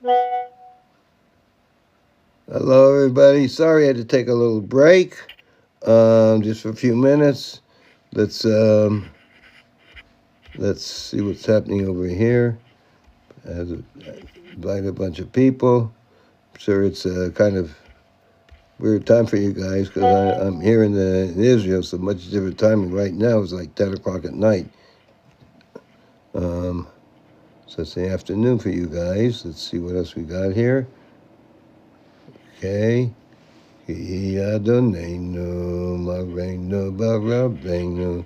Hello, everybody. Sorry I had to take a little break, just for a few minutes. Let's um, let's see what's happening over here. As invite a bunch of people. I'm sure it's a kind of weird time for you guys because I'm here in Israel, so much different timing. Right now it's like 10 o'clock at night. So it's the afternoon for you guys. Let's see what else we got here. Okay. Ki Adonenu Mareinu Barabeinu.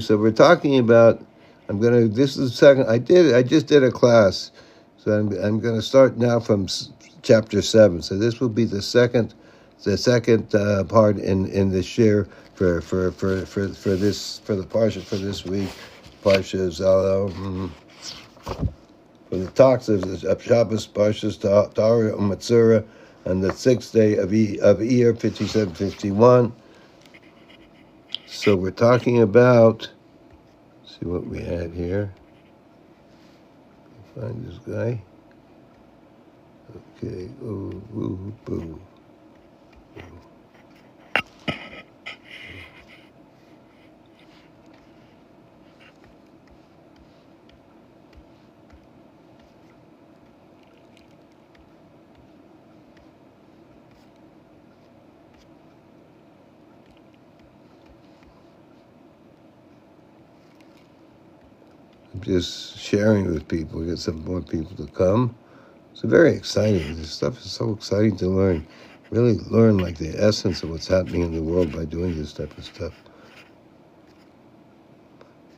So we're talking about. This is the second. I just did a class, so I'm gonna start now from chapter 7. So this will be the second part in the share for the parsha for this week. Parsha is for the talks of Shabbos Parshas Tazria Metzora on the 6th day of Iyar 5751. So we're talking about. See what we had here. Find this guy. Okay. Ooh, ooh, boo. I'm just sharing with people, get some more people to come. It's very exciting. This stuff is so exciting to learn. Really learn like the essence of what's happening in the world by doing this type of stuff.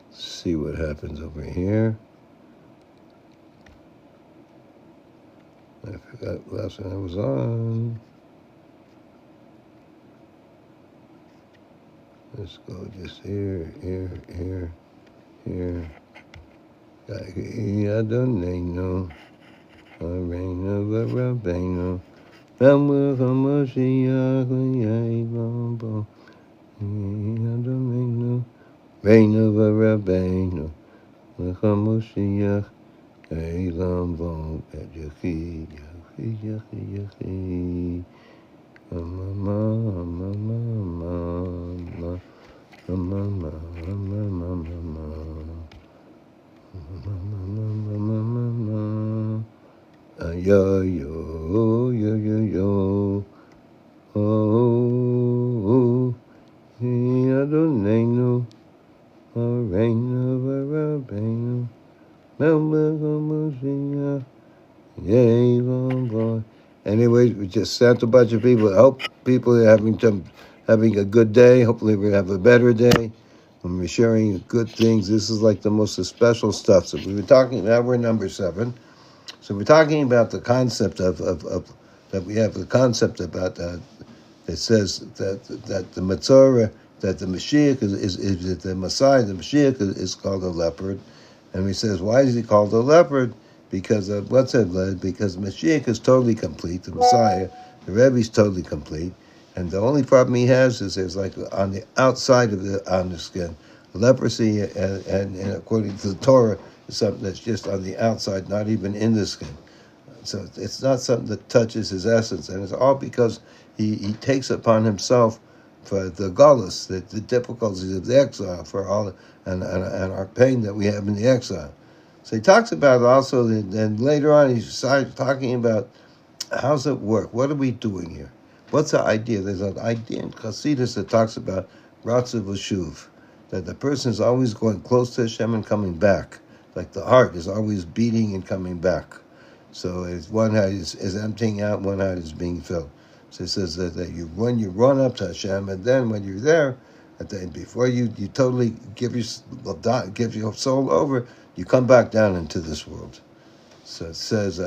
Let's see what happens over here. I forgot last one I was on. Let's go just here. Adonenu, Areinu v'Rabbeinu, Malchus Moshiach v'Yevon Adonenu, Reinu v'Rabbeinu, Malchus Moshiach, Elam Von Yachi, yo, oh, Adonenu, Areinu v'Rabbeinu, Malchus Moshiach, Yevon Von. Anyways, we just sent a bunch of people. I hope people are having a good day. Hopefully, we have a better day. When we're sharing good things, this is like the most special stuff. So we were talking. Now we're number 7. So we're talking about the concept of that we have the concept about it says that the Metzora, that the Moshiach is the Messiah. The Moshiach is called a leopard, and he says, why is he called a leopard? Because of what's it? Because Moshiach is totally complete. The Messiah, the Rebbe is totally complete, and the only problem he has is there's like on the outside of on the skin, leprosy, and according to the Torah, is something that's just on the outside, not even in the skin. So it's not something that touches his essence, and it's all because he takes upon himself for the galus, the difficulties of the exile, for all and our pain that we have in the exile. So he talks about also, and later on he starts talking about how's it work? What are we doing here? What's the idea? There's an idea in Chassidus that talks about Ratzav V'Shuv, that the person is always going close to Hashem and coming back. Like the heart is always beating and coming back. So it's one heart is emptying out, one heart is being filled. So it says that when you run up to Hashem, and then when you're there, before you totally give your soul over, you come back down into this world. So it says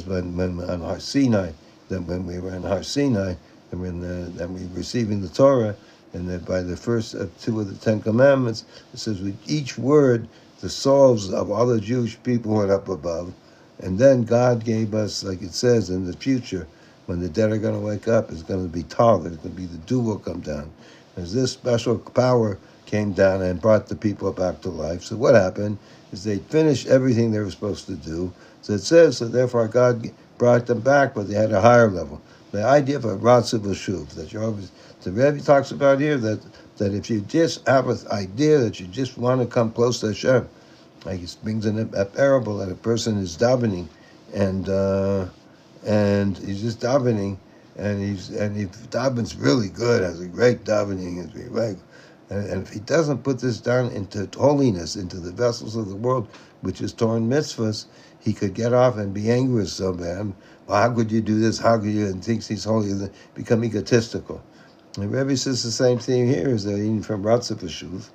when on Har Sinai, that when we were in Har Sinai, and we were receiving the Torah, and that by the first 2 of the 10 Commandments, it says with each word, the souls of all the Jewish people went up above, and then God gave us, like it says, in the future, when the dead are going to wake up, it's going to be tall. There's going to be the dew will come down. There's this special power came down and brought the people back to life. So what happened is they finished everything they were supposed to do. So it says, so therefore God brought them back, but they had a higher level. The idea of a ratzu v'shuv, that you're always, the Rebbe talks about here that if you just have an idea that you just want to come close to Hashem, like he brings in a parable that a person is davening, and he's just davening, and he davens really good, has a great davening, and if he doesn't put this down into holiness, into the vessels of the world, which is Torah and mitzvahs, he could get off and be angry with somebody. Well, how could you do this? How could you? And thinks he's holy, become egotistical. And Rebbe says the same thing here, is that even from Ratzah V'Shuv,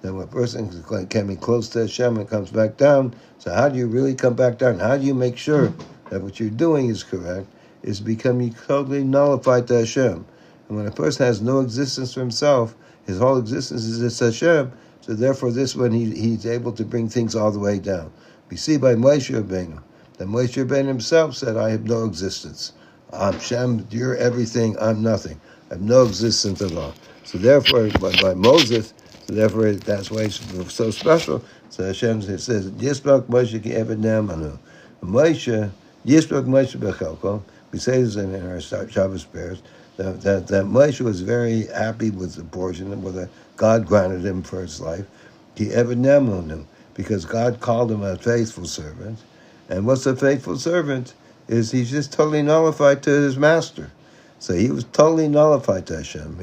that when a person can be close to Hashem and comes back down, so how do you really come back down? How do you make sure that what you're doing is correct? Is becoming totally nullified to Hashem. And when a person has no existence for himself, his whole existence is just Hashem, so therefore this when he's able to bring things all the way down. We see by Moshe Rabbeinu, that Moshe Rabbeinu himself said, I have no existence. I'm Shem, you're everything, I'm nothing. I have no existence at all. So therefore, by Moses, so therefore that's why it's so special. So Hashem says, Yisbak Moshe ki Eved Ne'amanu. Moshe, Yisbak Moshe Bechelko, we say this in our Shabbos prayers, that Moshe was very happy with the portion that God granted him for his life. Ki Eved Ne'amanu, because God called him a faithful servant. And what's a faithful servant? Is he's just totally nullified to his master. So he was totally nullified to Hashem.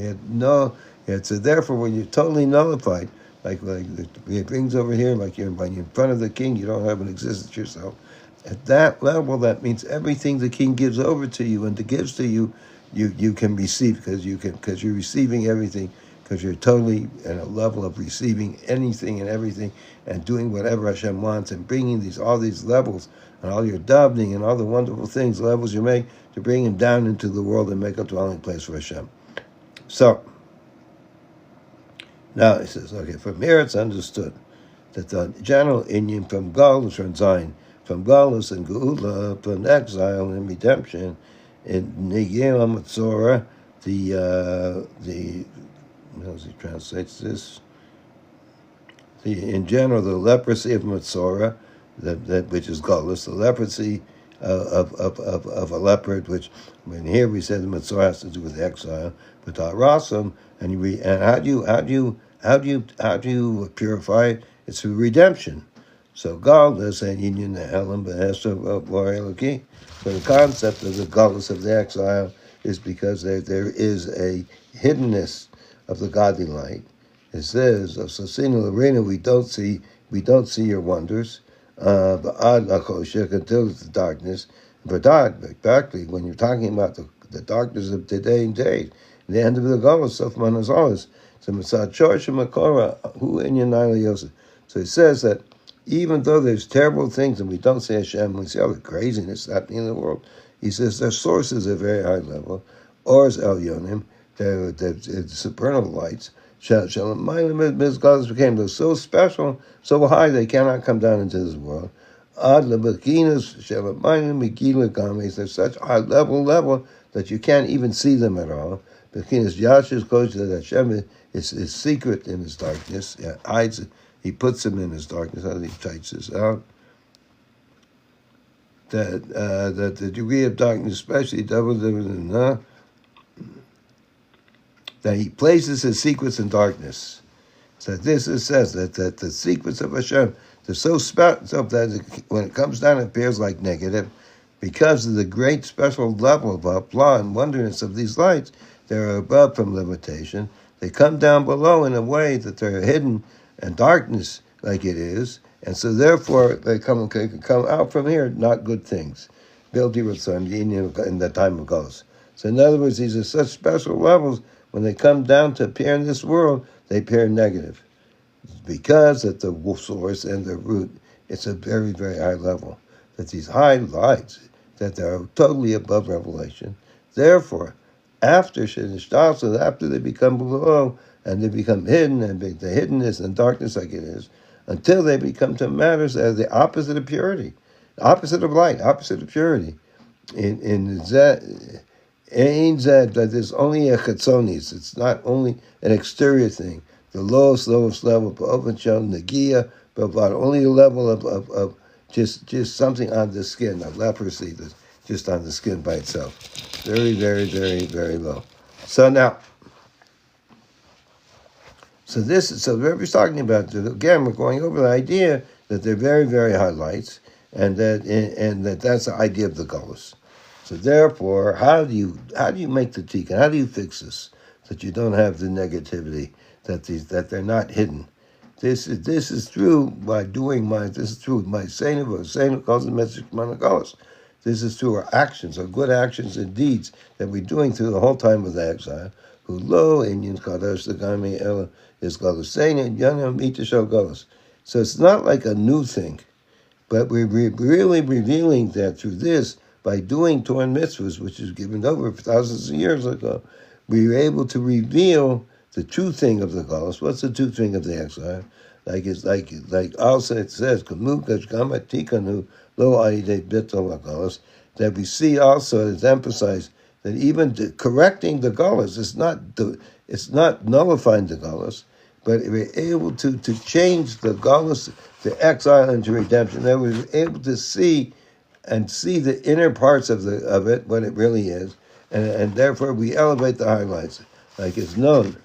So therefore, when you're totally nullified, like it brings over here, like when you're in front of the king, you don't have an existence yourself. At that level, that means everything the king gives over to you and gives to you, you can receive because you're receiving everything, because you're totally at a level of receiving anything and everything and doing whatever Hashem wants and bringing all these levels and all your davening and all the wonderful things, levels you make, to bring him down into the world and make a dwelling place for Hashem. So, now he says, okay, from here it's understood that the general Inyan from Galus from Zion, from Galus and Geula, from exile and redemption, in Prikei Metzora, how does he translate this? In general, the leprosy of Metzora, that which is Galus, the leprosy of a leopard, which when here we said the Metzora has to do with exile, but Rasam, and how do you purify it? It's through redemption. So Galus and Union Helen Behester Eloki. So the concept of the Galus of the exile is because there is a hiddenness of the godly light. It says of Sosina Lorena, we don't see your wonders. Until it's the darkness. But exactly when you're talking about the darkness of today and date, the end of the Galus of Manazalis. So it says that even though there's terrible things and we don't say Hashem, we see all the craziness happening in the world, he says their sources are very high level. Or is Elyonim, the supernal lights, became so special, so high they cannot come down into this world. They're such high level that you can't even see them at all. That Hashem is secret in his darkness, hides it. He puts him in his darkness. How does he types this out? That the degree of darkness, especially that he places his secrets in darkness. So this says that the secrets of Hashem, they're so special that when it comes down, it appears like negative. Because of the great special level of applause and wonderness of these lights, they're above from limitation. They come down below in a way that they're hidden and darkness like it is, and so therefore they come out from here, not good things. Building with son in the time of Galus. So in other words, these are such special levels. When they come down to appear in this world, they appear negative. Because at the source and the root, it's a very, very high level. That these high lights, that they're totally above revelation. Therefore, after they become below, and they become hidden, and the hiddenness and darkness like it is, until they become to matters as the opposite of purity, opposite of light, opposite of purity. In that there's only a chetzonis. It's not only an exterior thing. the lowest level of Nagia, but only a level of just something on the skin, of leprosy, that's just on the skin by itself. Very, very, very, very low. So now, so the Rebbe's talking about, again, we're going over the idea that they're very, very high lights, and that's the idea of the Gullus. So therefore, how do you make the tikkun? How do you fix this, that you don't have the negativity, that they're not hidden? This is through by doing this is through my saying calls the message Gullus. This is through our actions, our good actions and deeds that we're doing through the whole time of the exile. Who lo Indian kadosh the gami ela is Gullus, saying it yana mita show Gullus. So it's not like a new thing, but we're really revealing that through this, by doing Torah mitzvahs, which is given over thousands of years ago, we were able to reveal the true thing of the Gullus. What's the true thing of the exile? Like also it says, that we see also, it's emphasized that even correcting the Gullus it's not nullifying the Gullus, but we're able to change the Gullus, the exile into redemption. That we're able to see the inner parts of it, what it really is, and therefore we elevate the highlights, like it's known.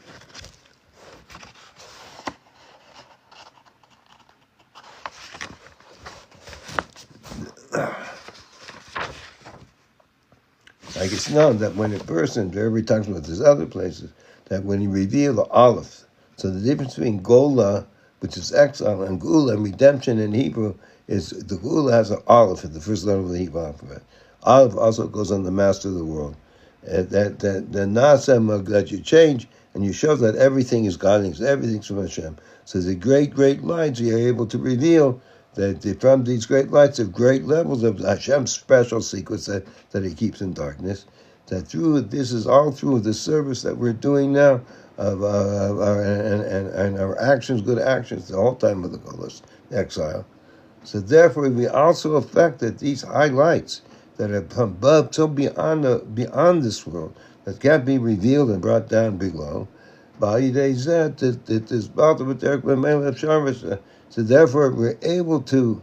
Like it's known that when a person, every talks about there's other places, that when you reveal the Aleph, so the difference between Gola, which is exile, and Gula, and redemption in Hebrew, is the Gula has an Aleph at the first letter of the Hebrew alphabet. Aleph also goes on the master of the world. That the Nasem that you change, and you show that everything is godliness, everything's from Hashem. So the great lights, you're able to reveal that from these great lights of great levels of Hashem's special secrets that He keeps in darkness, that this is all through the service that we're doing now of our actions, good actions, the whole time of the Gullus, exile. So therefore, we also affect that these high lights that are above, so beyond this world, that can't be revealed and brought down below. So therefore, we're able to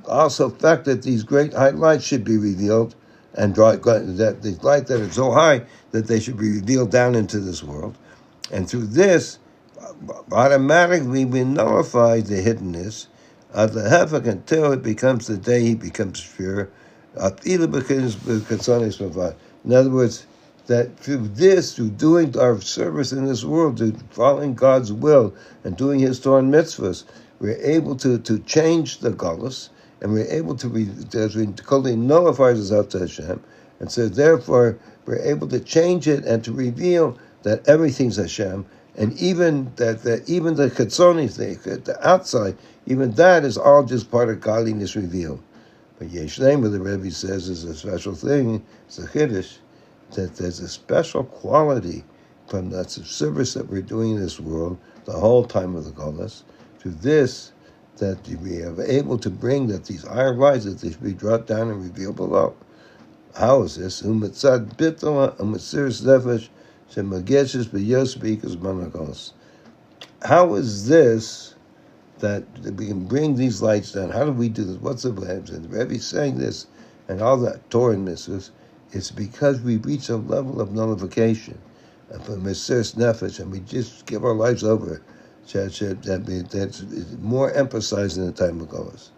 also affect that these great high lights should be revealed, and that the light that is so high that they should be revealed down into this world. And through this, automatically we nullify the hiddenness of the hefek until it becomes the day he becomes pure. In other words, that through doing our service in this world, to following God's will and doing His Torah and mitzvahs, we're able to change the Gullus, and we're able to, as we totally nullify ourselves to Hashem, and so therefore we're able to change it and to reveal that everything's Hashem, and even that even the Chetzonis, the outside, even that is all just part of godliness revealed. But Yesh Neimer, the Rebbe says, is a special thing, it's a Chiddush, that there's a special quality from that service that we're doing in this world, the whole time of the Gullus, to this, that we are able to bring that these higher lights, that they should be brought down and revealed below. How is this? How is this that we can bring these lights down? How do we do this? What's the way? And the Rebbe is saying this, and all that Torah and mitzvahs, it's because we reach a level of nullification, and for Mesiras Nefesh, and we just give our lives over. That's more emphasized in the time of Gullus.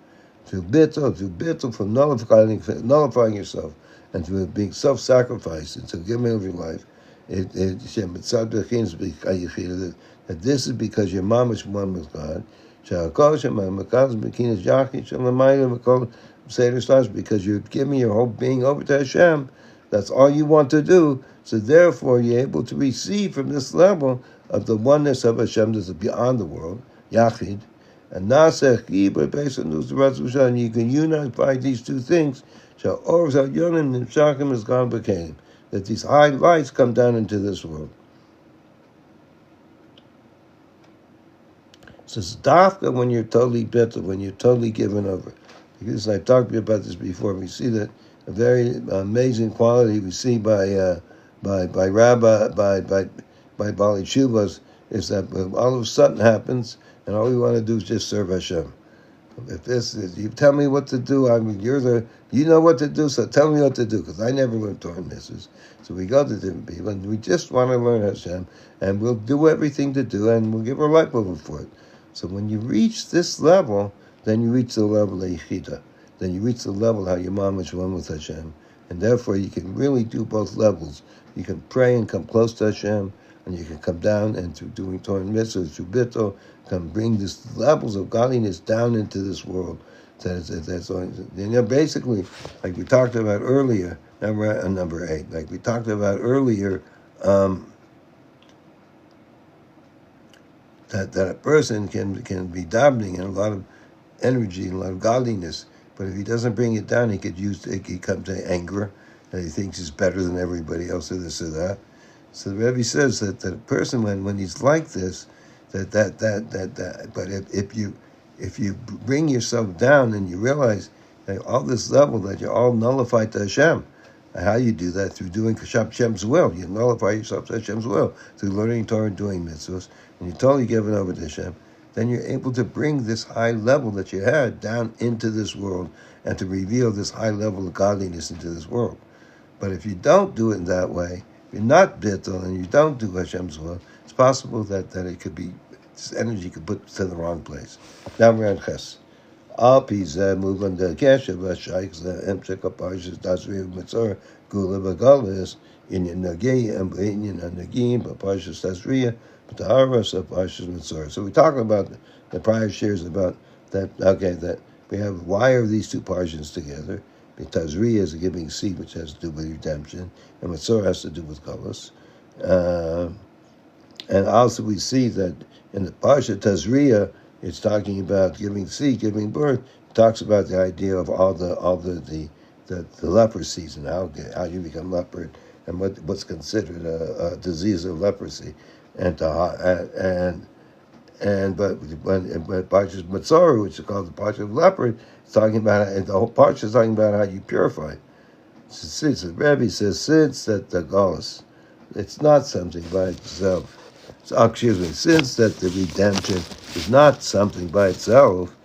To bittul from nullifying yourself, and to being self-sacrificed, and to giving of your life. That this is because your mom is one with God. Because you're giving your whole being over to Hashem. That's all you want to do. So therefore, you're able to receive from this level of the oneness of Hashem that is beyond the world, Yachid, and and you can unify these two things. That these high lights come down into this world. So it's dafka when you're totally bitter, when you're totally given over. Because I've talked to you about this before. We see that a very amazing quality we see by Bali Shuvas is that all of a sudden happens, and all we want to do is just serve Hashem. If this is, you tell me what to do, I mean, you know what to do, so tell me what to do, because I never learned Torah mitzvahs. So we go to different people, and we just want to learn Hashem, and we'll do everything to do, and we'll give our life over for it. So when you reach this level, then you reach the level of Yechida. Then you reach the level how your mom is one with Hashem. And therefore you can really do both levels. You can pray and come close to Hashem, and you can come down and through doing Torah and mitzvahs, through bittul, come bring these levels of godliness down into this world. That's basically, like we talked about earlier, now we're at number 8, like we talked about earlier, that a person can be davening in a lot of energy and a lot of godliness, but if he doesn't bring it down, he could come to anger, and he thinks he's better than everybody else, or this or that. So the Rebbe says that a person when he's like this, but if you bring yourself down and you realize that all this level that you're all nullified to Hashem. How you do that? Through doing Hashem's will. You nullify yourself to Hashem's will through learning Torah and doing mitzvahs, and you're totally given over to Hashem. Then you're able to bring this high level that you had down into this world and to reveal this high level of godliness into this world. But if you don't do it in that way, if you're not bittul and you don't do Hashem's will, it's possible that it could be, this energy could put to the wrong place. Now we're on Ches. Al pi zeh move on the keshev v'shayich zeh emshek Parshas Tazria Metzora gula v'galis inyan nagei and inyan nagim Parshas Tazria b'taharas of Parshas Metzora. So we're talking about the prior shares about that. Okay, that we have, why are these two parshas together? Tazria is a giving seed, which has to do with redemption, and Metzora has to do with galos. And also we see that in the Parsha Tazria, it's talking about giving seed, giving birth. It talks about the idea of all the leprosies and how you become leopard and what's considered a disease of leprosy, but Parshas Metzora, which is called the Parshas of leopard, it's talking about, and the whole Parsha is talking about how you purify. Since the Rebbe says, since that the galus, it's not something by itself. Since that the redemption is not something by itself,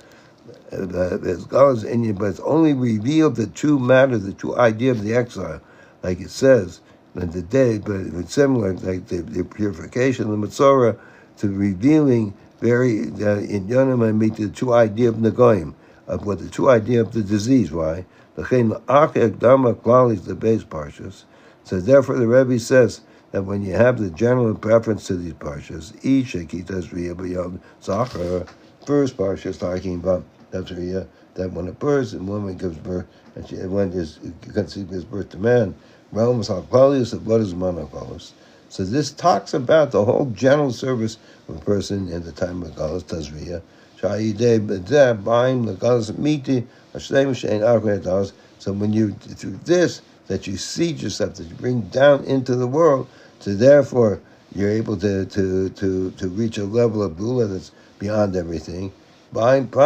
there's galus in you, but it's only revealed the true matter, the true idea of the exile, like it says in the day. But it's similar, like the purification of the Metzora, to revealing in Yonam and meet the true idea of Nagoyim, of what the true idea of the disease. Why? The base parshas. So therefore, the Rebbe says that when you have the general preference to these parshas, each Tazria b'yom zachar, first parsha is talking about Tazria, that when a woman gives birth, and when gives birth to man, realms halachos of what is monochos. So this talks about the whole general service of a person in the time of Galos Tazria. So when you, through this, that you seed yourself, that you bring down into the world, so therefore you're able to reach a level of bula that's beyond everything. So therefore,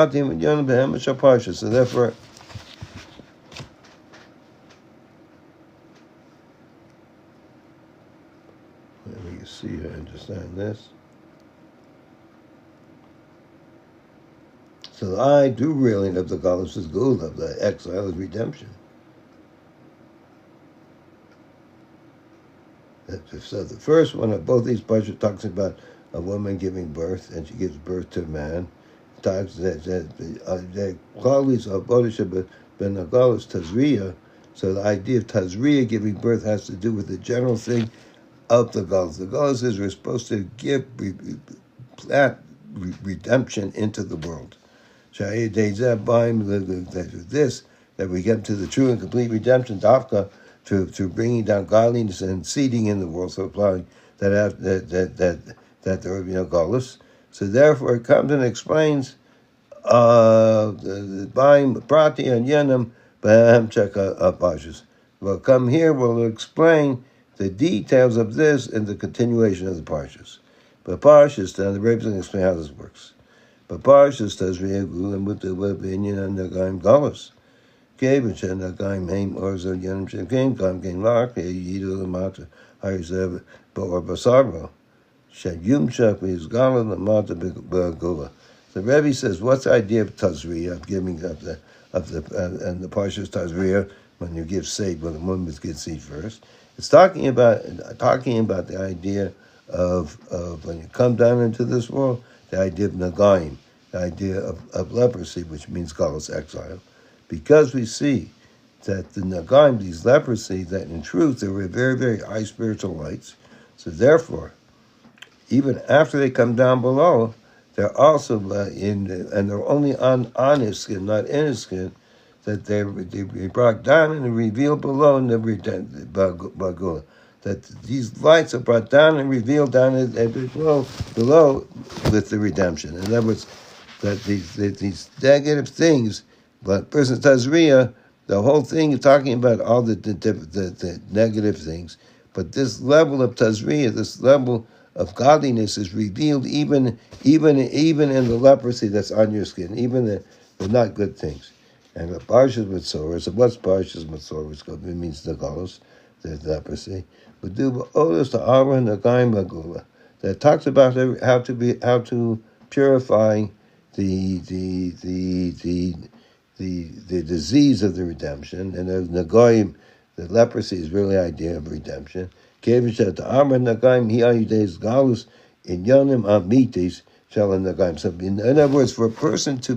let me see if I understand this. So I do really love the galus is good, of the exile is redemption. So the first one of both these parshas talks about a woman giving birth, and she gives birth to a man. It talks that the qualities of Bodhisha ben Galus Tazria. So the idea of Tazria giving birth has to do with the general thing of the Galus. The Galus is we're supposed to give that redemption into the world. This, that we get to the true and complete redemption, Dafka, to bringing down godliness and seeding in the world, so applying that there will be no galus. So therefore, it comes and explains the buying prati and yenam b'hem cheka parshas. We'll come here. We'll explain the details of this in the continuation of the parshas. But parshas, then the Rebbe is going to explain how this works. But parshas Tazria gulam with the inyan and the gaim galus. Which and the gaim haim orzo yenim shem gaim gaim lark yidu the mata hires or basarbo. Sheyumshach v'yizgala l'mata b'gula. The Rebbe says, what's the idea of Tazria, of giving and the Parshah Tazria, when you give seed, when the woman gives seed first? It's talking about the idea of when you come down into this world, the idea of nagaim, the idea of leprosy, which means galus, exile, because we see that the nagaim, these leprosy, that in truth they were very, very high spiritual lights. So therefore, even after they come down below, they're also and they're only on his skin, not in his skin, that they brought down and revealed below in the bagula. That these lights are brought down and revealed down and below with the redemption. In other words, that these negative things, but person Tazria, the whole thing is talking about all the negative things, but this level of Tazria, this level of godliness is revealed even in the leprosy that's on your skin, even the not good things. And the Parshah Metzora, so what's Parshah Metzora? It means the galus, the leprosy. But do others to Aaron the Gaim Bagula that talks about how to purify the disease of the redemption, and the Nagoim, the leprosy is really the idea of redemption. Kevin said the Aaron the Gaim he ayudes galus in yonim amitis shall in the Gaim. So in other words, for a person to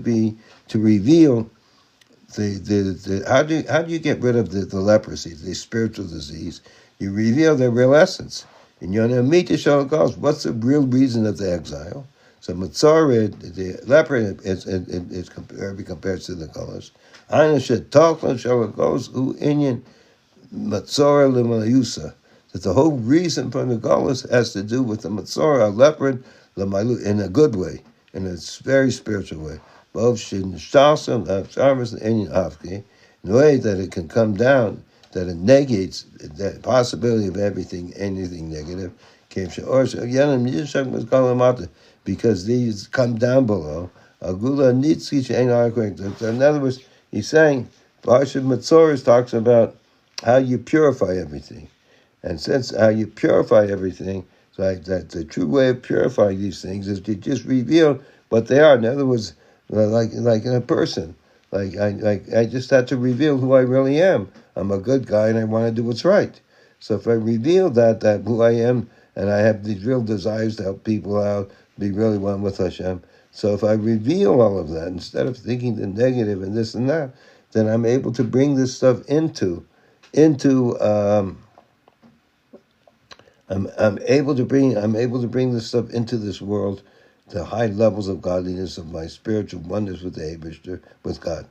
reveal how do you get rid of the leprosy, the spiritual disease? You reveal their real essence. In Yonim Mita Shal Gals, what's the real reason of the exile? So Metzora, the leper is compared to the colors. Aina Shet Talklan Shal Gals U Inyan Metzora L'Mayusa. That the whole reason for the Gauls has to do with the Metzora, a leopard, in a good way, in a very spiritual way. Both in the way that it can come down, that it negates the possibility of anything negative. Because these come down below. In other words, he's saying, Parshah Metzora talks about how you purify everything. And since how you purify everything, like that the true way of purifying these things is to just reveal what they are. In other words, like in a person, I just had to reveal who I really am. I'm a good guy and I want to do what's right. So if I reveal that who I am, and I have these real desires to help people out, be really one with Hashem. So if I reveal all of that, instead of thinking the negative and this and that, then I'm able to bring this stuff I'm able to bring this stuff into this world, the high levels of godliness of my spiritual oneness with the Eibishter, with God.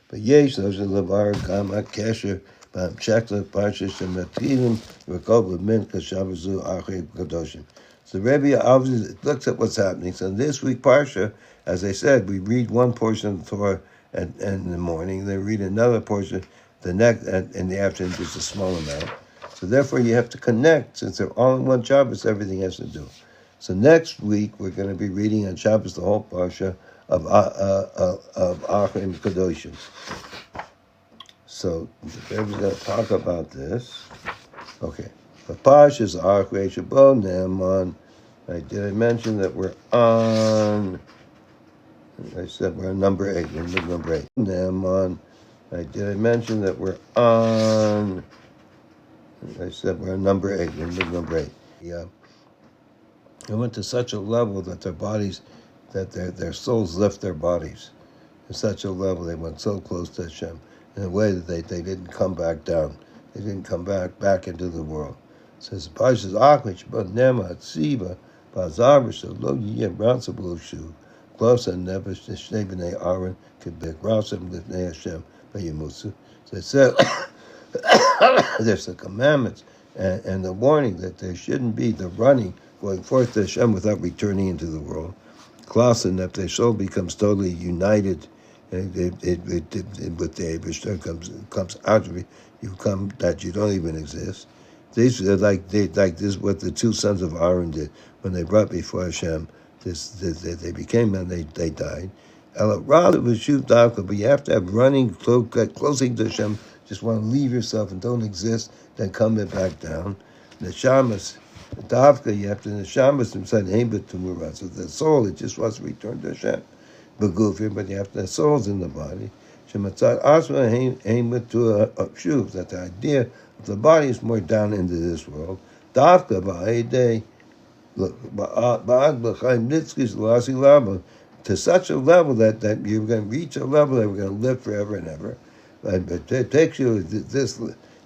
But yesh those in Dvar Gama Kesher Chekla Parshah Shematilim Rekov Min Kashabazu Archei Kadoshim. So Rebbe obviously looks at what's happening. So this week Parsha, as I said, we read one portion of the Torah in the morning, then read another portion the next in the afternoon, just a small amount. So therefore you have to connect, since they're all in one Shabbos, everything has to do. So next week we're going to be reading on Shabbos the whole Parsha of Achim Kadoshim. So the Rebbe's going to talk about this. Okay. The Parsha is Achim Shabbat Ne'eman. Did I mention that we're on? I said we're on number 8. We're on number 8. Ne'eman. Did I mention that we're on? I said we're on number 8. We're on number 8. Yeah. It went to such a level that their bodies, that their souls left their bodies. To such a level, they went so close to Hashem in a way that they didn't come back down. They didn't come back into the world. It says, Parshas Achmich, but Nema, Tziva, Bazavish, Lo Yiyem, Ratzabul Shu, Klosa, Nebesh, Shnei B'nei Aaron, Kibik, Ratzab, Lifnei Hashem, Bayimusu. So it said, there's the commandments and the warning that there shouldn't be the running, going forth to Hashem without returning into the world. Klaus, and if their soul becomes totally united with the Eibishter, comes out of it, you come that you don't even exist. These are like this what the two sons of Aaron did when they brought before Hashem. They became men, they died. Rather was shoot but you have to have running closing to Hashem. Just want to leave yourself and don't exist, then come back down. The shamas, Dafka, you have to neshama inside aim but to so the soul, it just wants to return to Hashem. Begufim, but you have to have souls in the body. Shematzat asma aim but to a shuv, that the idea of the body is more down into this world. Dafka ba'ayday, ba'ad b'chaim nitzkis l'asi lama, to such a level that you're going to reach a level that we're going to live forever and ever. But it takes you this,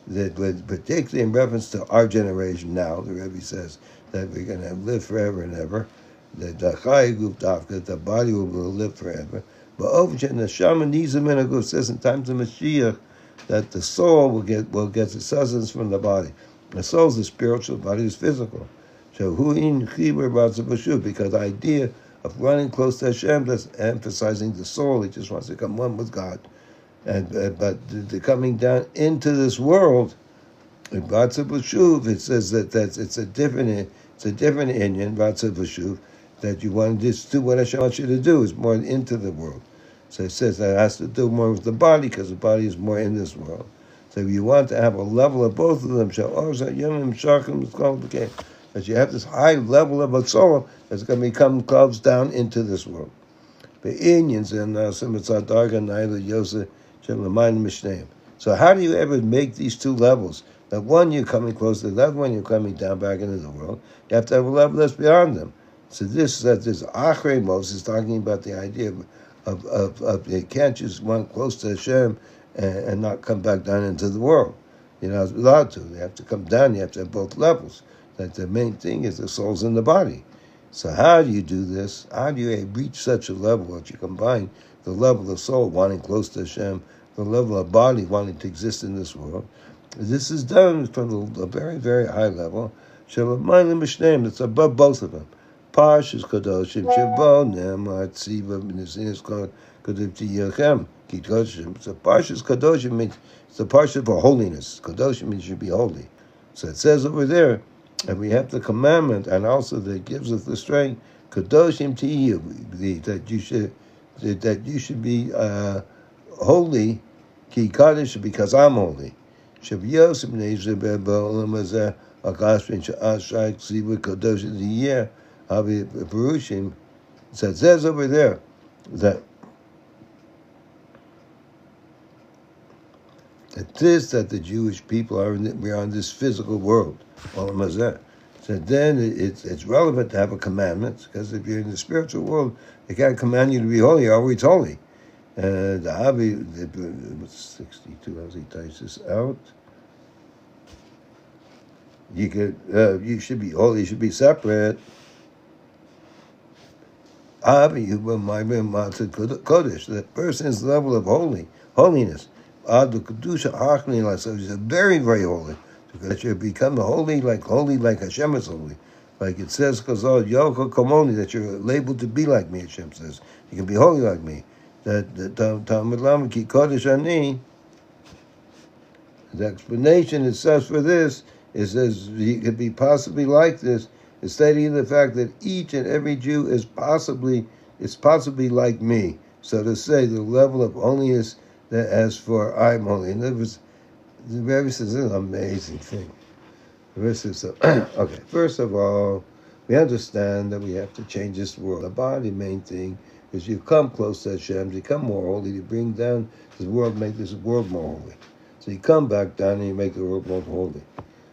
particularly in reference to our generation now, the Rebbe says that we're going to live forever and ever. That the body will live forever. But over the neshama needs a minute. Says in times of Moshiach that the soul will get the sustenance from the body. The soul is the spiritual, the body is physical. So who in chibur b'shu, because the idea of running close to Hashem, that's emphasizing the soul. He just wants to come one with God. And but the coming down into this world, in Vatsa B'shuv, it says that it's a different Inyan, Vatsa B'shuv, that you want to just do what Hashem wants you to do, is more into the world. So it says that it has to do more with the body, because the body is more in this world. So if you want to have a level of both of them, that you have this high level of a soul that's going to become close down into this world. The Indians and so how do you ever make these two levels? That one you're coming close to, the other one you're coming down back into the world. You have to have a level that's beyond them. So this Achrei Mos is talking about the idea of you can't just run close to Hashem and not come back down into the world. You're not allowed to. You have to come down. You have to have both levels. That the main thing is the soul's in the body. So how do you do this? How do you reach such a level that you combine the level of soul wanting close to Hashem, the level of body wanting to exist in this world? This is done from a very, very high level. That's above both of them. Parshas Kadoshim Shabonim Atziva B'Nesinas Kadosh Tiyachem Kadoshim. So Parshas Kadoshim means it's the Parsha for holiness. Kadoshim means you should be holy. So it says over there, and we have the commandment, and also that gives us the strength, Kadoshim Tiyu, that you should be holy, Ki Kadosh, because I'm holy. Shav Neizer Be'Olam Hazeh Akashvin Sha'ashai Ksiva Kadosh Iyar Havi Perushim. So it says over there that that the Jewish people we're on this physical world. So then it's relevant to have a commandment, because if you're in the spiritual world, they can't command you to be holy. You're always holy. The Havi, 62, as he types this out. You should be holy. You should be separate. Havi, you will my kodesh. That person's level of holiness. So he's a very, very holy. That you become holy like Hashem is holy. Like it says, that you're labeled to be like me, Hashem says. You can be holy like me. The explanation it says for this, it says you could be possibly like this, is stating the fact that each and every Jew is possibly like me. So to say the level of holiness that as for I'm holy. In other words, the Rebbe says this is an amazing thing. The Rebbe says, okay, first of all, we understand that we have to change this world. The body, main thing, is you come close to Hashem, to become more holy, to bring down this world, make this world more holy. So you come back down and you make the world more holy.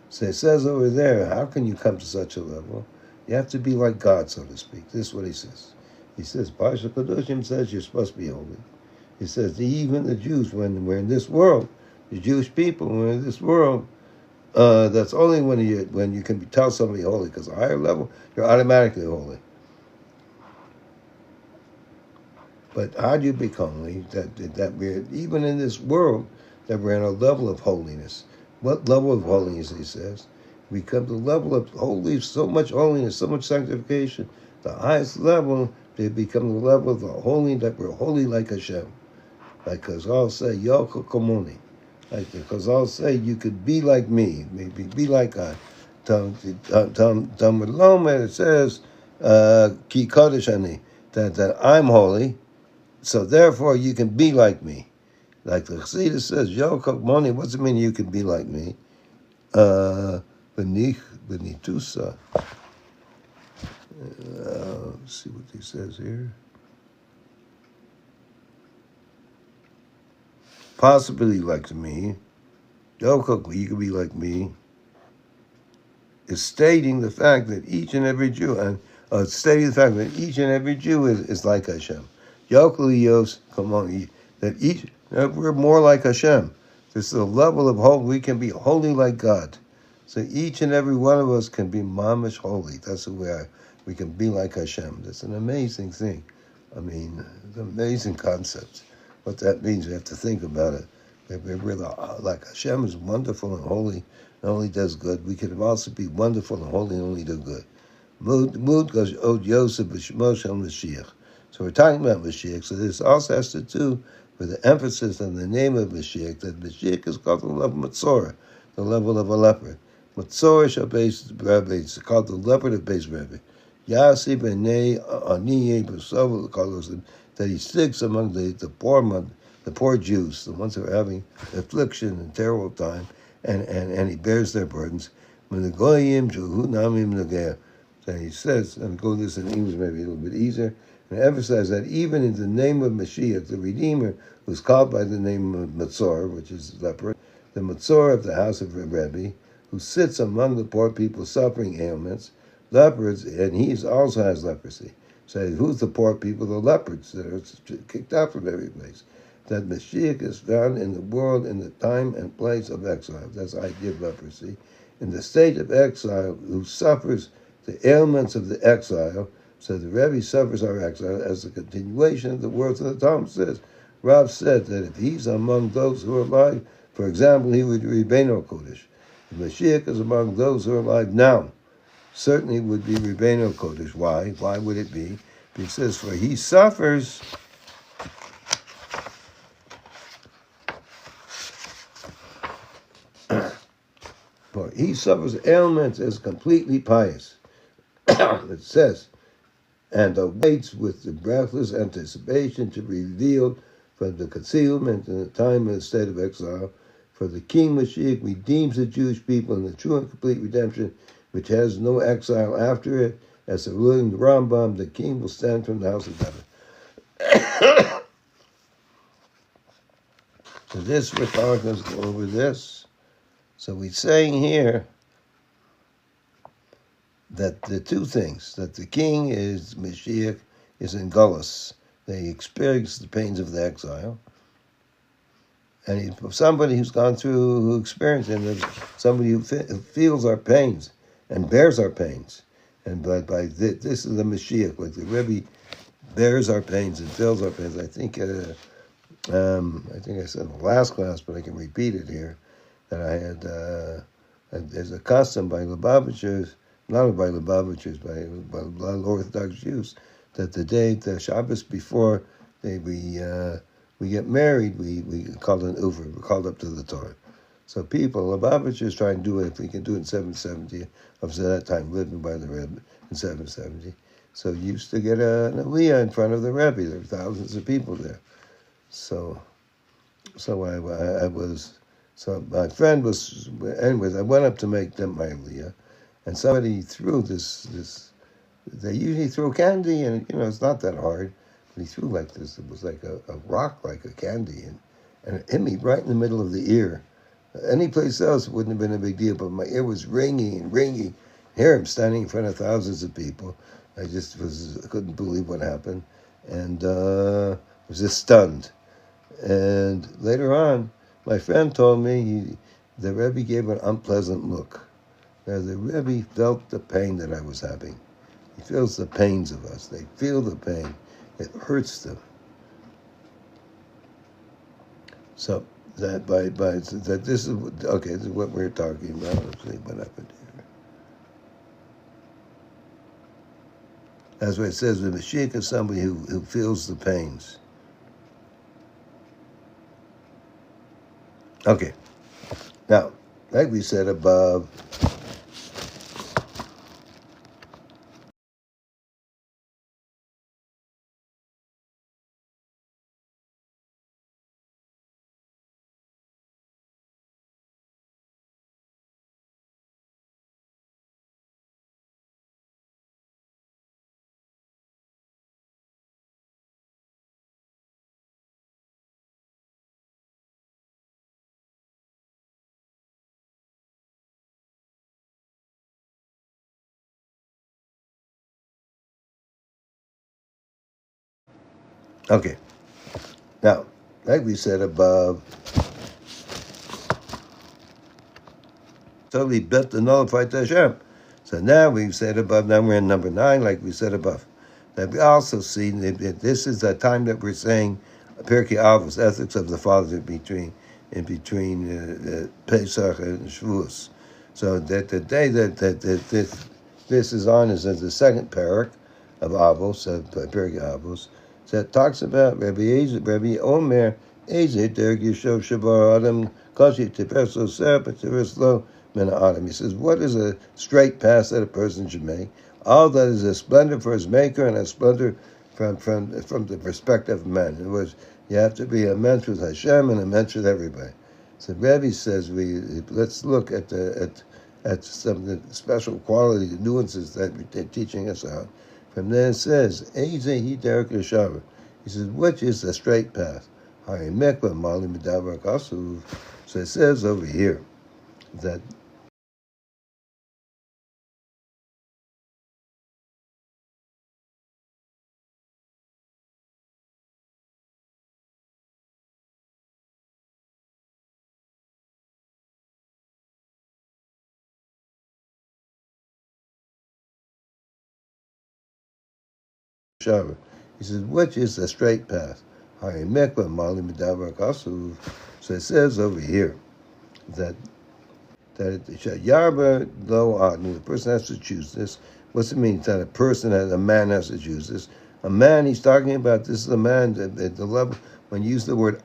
So it says over there, how can you come to such a level? You have to be like God, so to speak. This is what he says. He says, Parshah Kadoshim says you're supposed to be holy. He says, even the Jews, when we're in this world, the Jewish people, when we're in this world, that's only when you can tell somebody holy, because a higher level, you're automatically holy. But how do you become holy? That we're, even in this world, that we're in a level of holiness. What level of holiness, he says? We come to the level of holy, so much holiness, so much sanctification. The highest level, they become the level of the holy, that we're holy like Hashem. Like Chazal say, Yoko Komoni. Like the Chazal say, you could be like me, maybe be like God. Talmud Lomer, it says, Ki Kodesh Ani, that I'm holy, so therefore you can be like me. Like the Chassidus says, Yoko Komoni, what's it mean you can be like me? benitusa. Let's see what he says here. Possibly like me. Dokokli, you could be like me. Is stating the fact that each and every Jew, and stating the fact that each and every Jew is like Hashem. Yokeliyos, come on, that we're more like Hashem. There's a level of holy, we can be holy like God. So each and every one of us can be mamish holy. That's the way we can be like Hashem. That's an amazing thing. I mean, it's an amazing concept. What that means, we have to think about it. We're really, like Hashem is wonderful and holy, and only does good. We can also be wonderful and holy and only do good. Mood goes Od Yosef b'Shemo Shel Mashiach. So we're talking about Mashiach. So this also has to do with the emphasis on the name of Mashiach. That Mashiach is called the level of Metzora, the level of a leopard. Metzora shall base Rebbe. It's called the leopard of base Rebbe. Yasi b'nei aniye b'sov that he sticks among the poor Jews, the ones who are having affliction and terrible time, and he bears their burdens. When the goyim namim nageh. And he says, and go this in English maybe a little bit easier, and emphasize that even in the name of Mashiach, the Redeemer, who's called by the name of Metzora, which is leopard, the Metzora of the house of Rebbe, who sits among the poor people suffering ailments, leopards, and he also has leprosy. So who's the poor people? The leopards that are kicked out from every place. That Mashiach is found in the world in the time and place of exile. That's the idea of leprosy. In the state of exile, who suffers the ailments of the exile, so the Rebbe suffers our exile as a continuation of the words of the Talmud says. Rav said that if he's among those who are alive, for example, he would be Rebbeinu Kodesh. If Mashiach is among those who are alive now, certainly would be Rebbeinu Kodesh. Why? Why would it be? Because it says, for he suffers ailments as completely pious. It says, and awaits with the breathless anticipation to be revealed from the concealment in the time of the state of exile. For the King Moshiach redeems the Jewish people in the true and complete redemption, which has no exile after it. As the ruling Rambam, the King will stand from the house of David. So this, we're talking, let's go over this. So we're saying here that the two things, that the king is, Moshiach is in Gullus. They experience the pains of the exile. And he's somebody who's gone through, who experienced it, somebody who feels our pains and bears our pains. And by this is the Moshiach, like the Rebbe bears our pains and feels our pains. I think I said in the last class, but I can repeat it here, that I had, there's a custom by Lubavitchers, not by Lubavitchers, by a lot of Orthodox Jews, that the Shabbos before we get married, we call it an Uver, we're called up to the Torah. So people, Lubavitchers try and do it, if we can do it in 770, of that time, living by the Rebbe in 770. So you used to get an aliyah in front of the Rebbe. There were thousands of people there. So my friend was, anyways, I went up to make them my aliyah, and somebody threw this, they usually throw candy, and it's not that hard, but he threw like this, it was like a rock, like a candy, and it hit me right in the middle of the ear. Any place else it wouldn't have been a big deal, but my ear was ringing and ringing. Here I'm standing in front of thousands of people. I couldn't believe what happened, and was just stunned. And later on, my friend told me the Rebbe gave an unpleasant look. Now, the Rebbe felt the pain that I was having. He feels the pains of us. They feel the pain. It hurts them. So that that this is okay. This is what we're talking about. Let's see what happened here. That's what it says. The Mashiach is somebody who feels the pains. Okay. Now, like we said above, Okay. Now, like we said above, totally built and nullified to Hashem. So now we've said above, now we're in number 9, like we said above. That we also see that this is the time that we're saying Prikei Avos, ethics of the fathers in between Pesach and Shavuos. So that the day that this is on is the second parak of Avos, Prikei Avos, that talks about Rabbi Omer, Ezer, Derek Yishov Shabar Adam, Kashi Tiverso Sep, Tiverslo Min Adam. He says, what is a straight path that a person should make? All that is a splendor for his maker and a splendor from the perspective of man. In other words, you have to be a mensch with Hashem and a mensch with everybody. So Rebbe says let's look at some of the special quality, the nuances that they're teaching us out. From there it says, he says, which is the straight path? So it says over here that Shaver. He says, which is the straight path? So it says over here that Yarba lo adnu, the person has to choose this. What's it mean that a man has to choose this? A man, he's talking about, this is a man at the level, when you use the word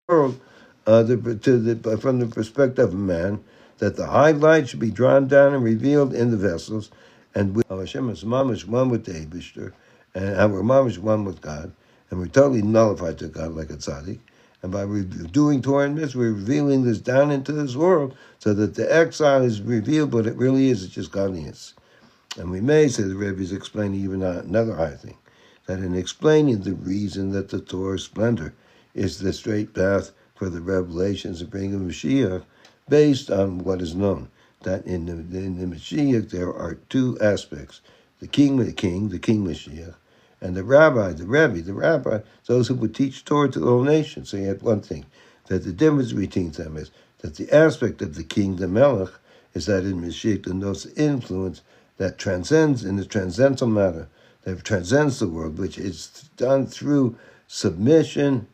world, from the perspective of man, that the highlight should be drawn down and revealed in the vessels, and Hashem is mamish one with the Eibishter, and we're mamish one with God, and we're totally nullified to God like a tzaddik. And by doing Torah and Mitzvah, we're revealing this down into this world, so that the exile is revealed, but it really is, it's just godliness. And we may say the Rebbe is explaining even another high thing, that in explaining the reason that the Torah's splendor is the straight path for the revelations of bringing Moshiach, based on what is known, that in the Moshiach there are two aspects: the king Moshiach, and the rabbi, the Rebbe, the rabbi, those who would teach Torah to the whole nation. So you had one thing, that the difference between them is that the aspect of the king, the Melech, is that in Moshiach the most influence that transcends in the transcendental matter, that transcends the world, which is done through submission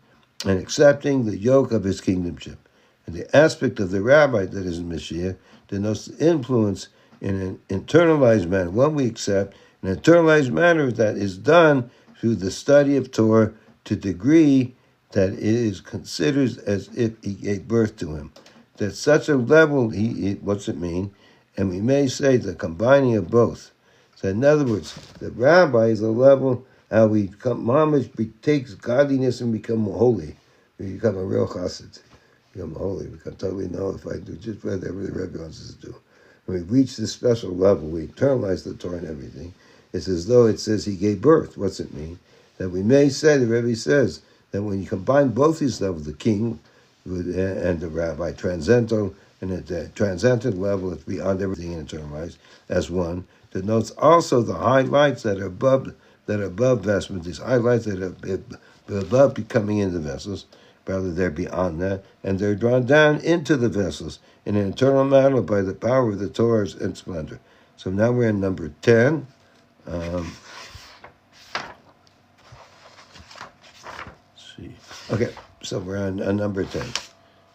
and accepting the yoke of his kingdomship. And the aspect of the rabbi that is in Mashiach denotes influence in an internalized manner, one we accept, an internalized manner that is done through the study of Torah to the degree that it is considered as if he gave birth to him. That such a level, what's it mean? And we may say the combining of both. So in other words, the rabbi is a level how we come, mamish takes godliness and become holy. We become a real chassid. Become holy. We become totally nullified. Do just whatever the Rebbe wants us to do. When we reach this special level, we internalize the Torah and everything. It's as though it says he gave birth. What's it mean? That we may say, the Rebbe says, that when you combine both these levels, the king and the rabbi, transcendental, and at the transcendent level, it's beyond everything internalized as one, denotes also the highlights that are above vestment, these highlights that are above becoming in the vessels, rather they're beyond that, and they're drawn down into the vessels in an eternal manner by the power of the Torah and splendor. So now we're in number 10. Let's see. Okay, so we're on number 10.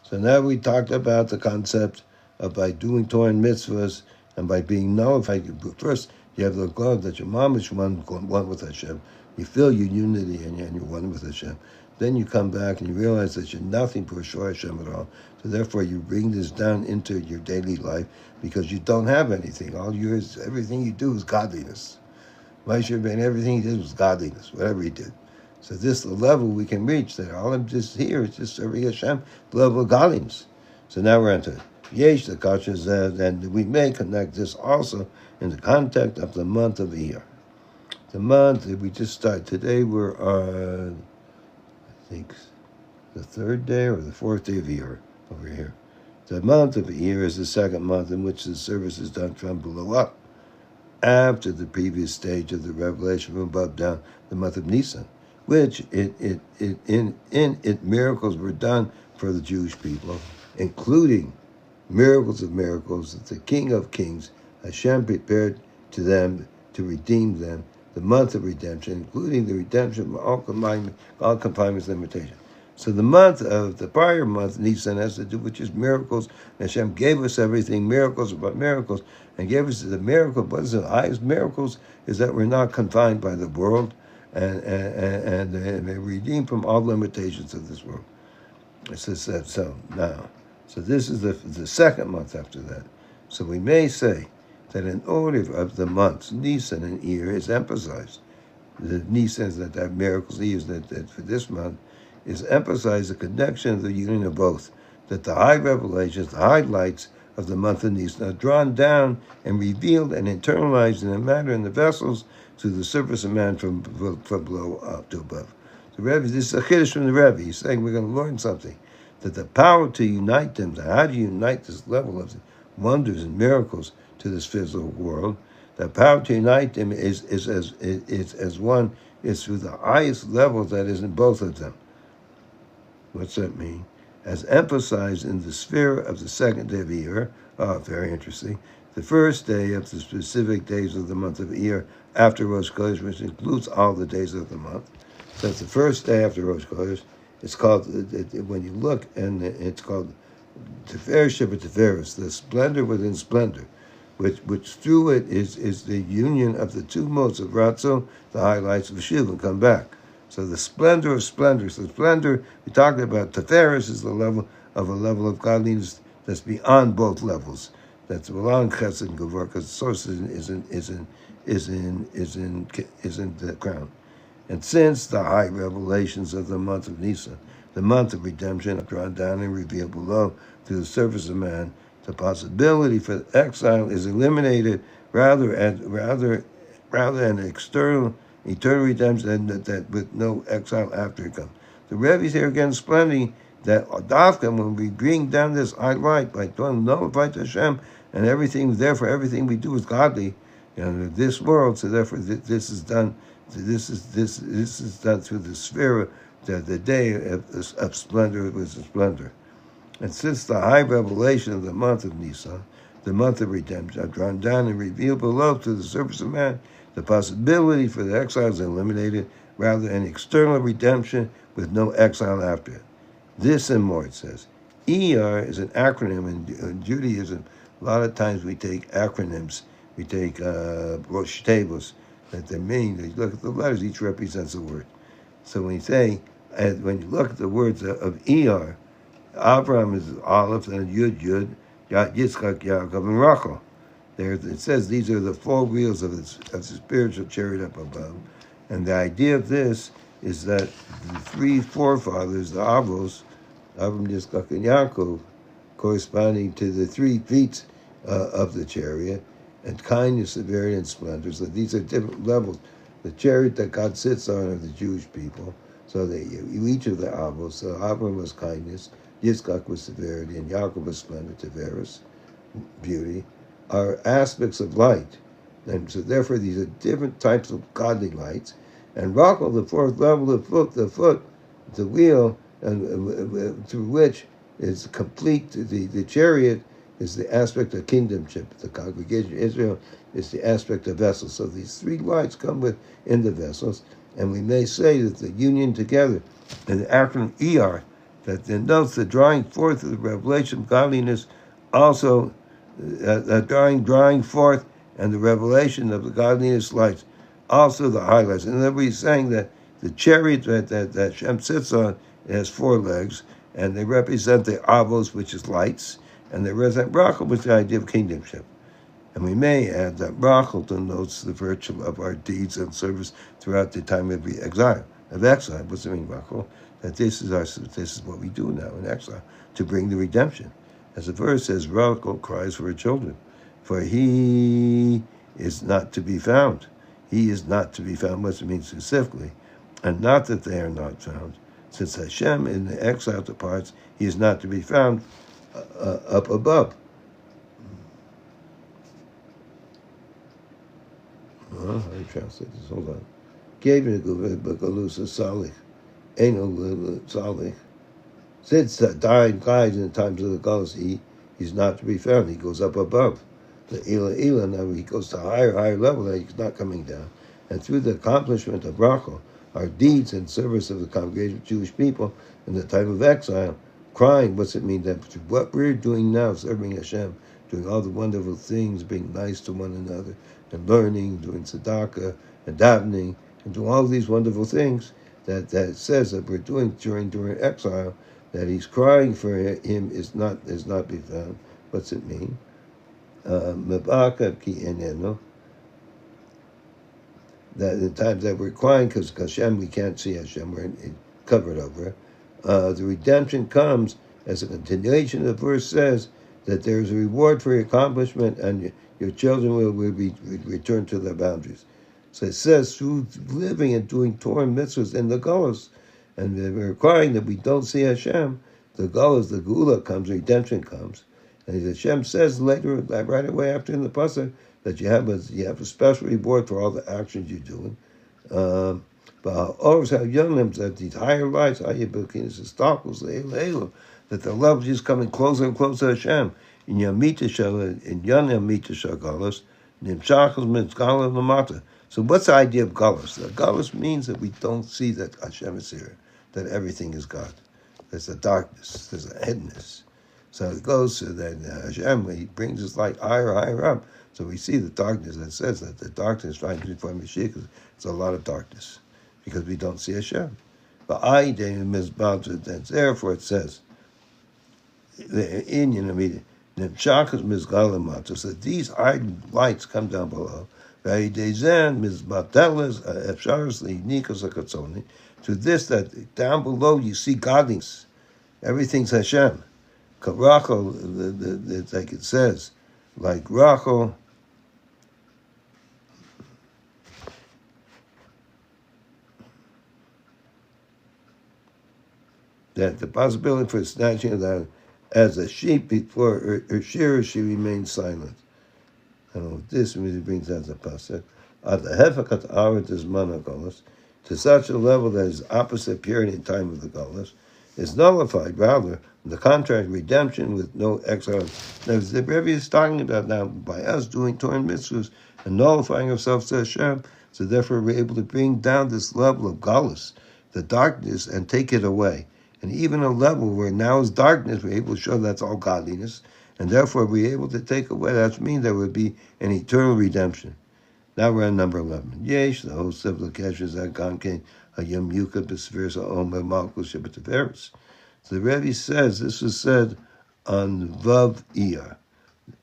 So now we talked about the concept of by doing Torah and mitzvahs and by being nullified. First, you have the God that your mom is one with Hashem. You feel your unity and you're one with Hashem. Then you come back and you realize that you're nothing for Shor Hashem at all. So therefore, you bring this down into your daily life because you don't have anything. Everything you do is godliness. Moshe Rabbeinu, everything he did was godliness, whatever he did. So this is the level we can reach, that all I'm just here is just serving Hashem, the level of godliness. So now we're into it. Yesh the kasha says, and we may connect this also in the context of the month of Iyar. The month we just started today. We're on, I think, the third day or the fourth day of Iyar over here. The month of Iyar is the second month in which the service is done from below up, after the previous stage of the revelation from above down, the month of Nisan, which in it miracles were done for the Jewish people, including miracles of miracles that the King of Kings, Hashem, prepared to them to redeem them, the month of redemption, including the redemption from all confinements and limitations. So the month of the prior month, Nisan, has to do with just miracles. Hashem gave us everything, miracles about miracles, and gave us the miracle. What is the highest miracles? Is that we're not confined by the world, and we're redeemed from all limitations of this world. It says that so now. So this is the second month after that. So we may say that in order of the months, Nisan and Iyar is emphasized. The Nisan is that miracles, Iyar is that for this month, is emphasize the connection of the union of both, that the high revelations, the highlights of the month of Nisan are drawn down and revealed and internalized in a manner in the vessels to the surface of man from below up to above. The Rebbe, this is a chiddush from the Rebbe. He's saying we're going to learn something, that the power to unite them, how do you unite this level of wonders and miracles to this physical world? The power to unite them is through the highest level that is in both of them. What's that mean? As emphasized in the sphere of the second day of Iyar. Oh, very interesting. The first day of the specific days of the month of Iyar after Rosh Chodesh, which includes all the days of the month. So it's the first day after Rosh Chodesh. It's called, when you look, and it's called Tiferes Tiferes, the splendor within splendor, which through it is the union of the two modes of Ratzo, the highlights of Shiv, and come back. So the splendor of splendor. So splendor, we talked about Tiferes is a level of godliness that's beyond both levels. That's beyond Chesed and Gevurah, because the source is in the crown. And since the high revelations of the month of Nisan, the month of redemption, are drawn down and revealed below to the surface of man, the possibility for exile is eliminated rather than external eternal redemption that with no exile after it comes. The Rebbe is here again explaining that Dafka, when we bring down this highlight by doing nullify to Hashem, and therefore everything we do is godly, this world. So therefore this is done. This is done through the sphere, the day of splendor was the splendor. And since the high revelation of the month of Nisan, the month of redemption, are drawn down and revealed below to the surface of man, the possibility for the exile is eliminated, rather than external redemption with no exile after it. This and more, it says. Iyar is an acronym in Judaism. A lot of times we take acronyms. We take Rosh Tables, that they mean. You look at the letters, each represents a word. So when you look at the words of Iyar, Abraham is Aleph, and Yud, Yitzchak, Yaakov, and Rachel. There it says these are the four wheels of the spiritual chariot up above. And the idea of this is that the three forefathers, the Avos, Abraham, Yitzchak, and Yaakov, corresponding to the 3 feet of the chariot, and kindness, severity, and splendor. So these are different levels. The chariot that God sits on are the Jewish people. So each of the Avos, so Abraham was kindness, Yitzchak was severity, and Yaakov was splendor, Tiferes, beauty, are aspects of light. And so therefore these are different types of godly lights. And Rachel, the fourth level, the wheel, and through which is complete, the chariot is the aspect of kingdomship. The congregation of Israel is the aspect of vessels. So these 3 lights come within the vessels, and we may say that the union together, and the acronym Iyar, that denotes the drawing forth of the revelation of godliness, also drawing forth and the revelation of the godliness lights, also the highlights. And then we're saying that the chariot that Shem sits on has 4 legs, and they represent the Avos, which is lights, and they represent Rachel, which is the idea of kingdomship. And we may add that Rachel denotes the virtue of our deeds and service throughout the time of exile. What's it mean, Rachel? That this is what we do now in exile, to bring the redemption. As the verse says, Rachel cries for her children, for he is not to be found. He is not to be found, what it means specifically, and not that they are not found. Since Hashem in the exile departs, he is not to be found up above. How do you translate this? Hold on. Since dies in the times of the Galus, he's not to be found. He goes up above. The Ila, now he goes to higher level, that he's not coming down. And through the accomplishment of Rachel, our deeds in service of the congregation of Jewish people in the time of exile, crying, what's it mean? That what we're doing now, serving Hashem, doing all the wonderful things, being nice to one another, and learning, doing tzedakah, and davening, and doing all these wonderful things that it says that we're doing during exile, that he's crying for him is not be found. What's it mean? That the times that we're crying because Hashem, we can't see Hashem, we're covered over. The redemption comes as a continuation. The verse says that there is a reward for your accomplishment, and your children will be returned to their boundaries. So it says through living and doing Torah mitzvahs in the Galus, and we're crying that we don't see Hashem, the Galus, the Geula comes, redemption comes. And Hashem says later, right away after in the Parshah, that you have a special reward for all the actions you're doing. But always have young them that these higher lights, that the love is just coming closer and closer to Hashem. In Yamita Shal, in Yamita Shal Galus, Nimshachos Mitzgalah Lamata. So what's the idea of Galus? The Galus means that we don't see that Hashem is here, that everything is God. There's a darkness, there's a hidenness. So it goes so that Hashem, he brings his light higher up. So we see the darkness that says that the darkness right before Moshiach, it's a lot of darkness because we don't see Hashem. But therefore it says, in so these lights come down below. To this, that down below you see godliness. Everything's Hashem. Rachel, it's like it says, like Rachel, that the possibility for snatching of that, as a sheep before her shearer, she remains silent. I don't know what this really brings out the pasuk. At the hefekat aret is mana galus, to such a level that is opposite purity in time of the galus, is nullified. Rather, on the contrary, redemption with no exile. Now, the Rebbe is talking about now by us doing Torah mitzvahs and nullifying ourselves to Hashem. So therefore, we're able to bring down this level of galus, the darkness, and take it away. And even a level where now is darkness, we're able to show that's all godliness. And therefore, we're able to take away. That means there would be an eternal redemption. Now we're on number 11. Yesh, the host of the Keshes Agamke, Hayam Yuka, Besvirs, Omer, Malchus, Shabbat. So the Rebbe says, this was said on Vav Iyar.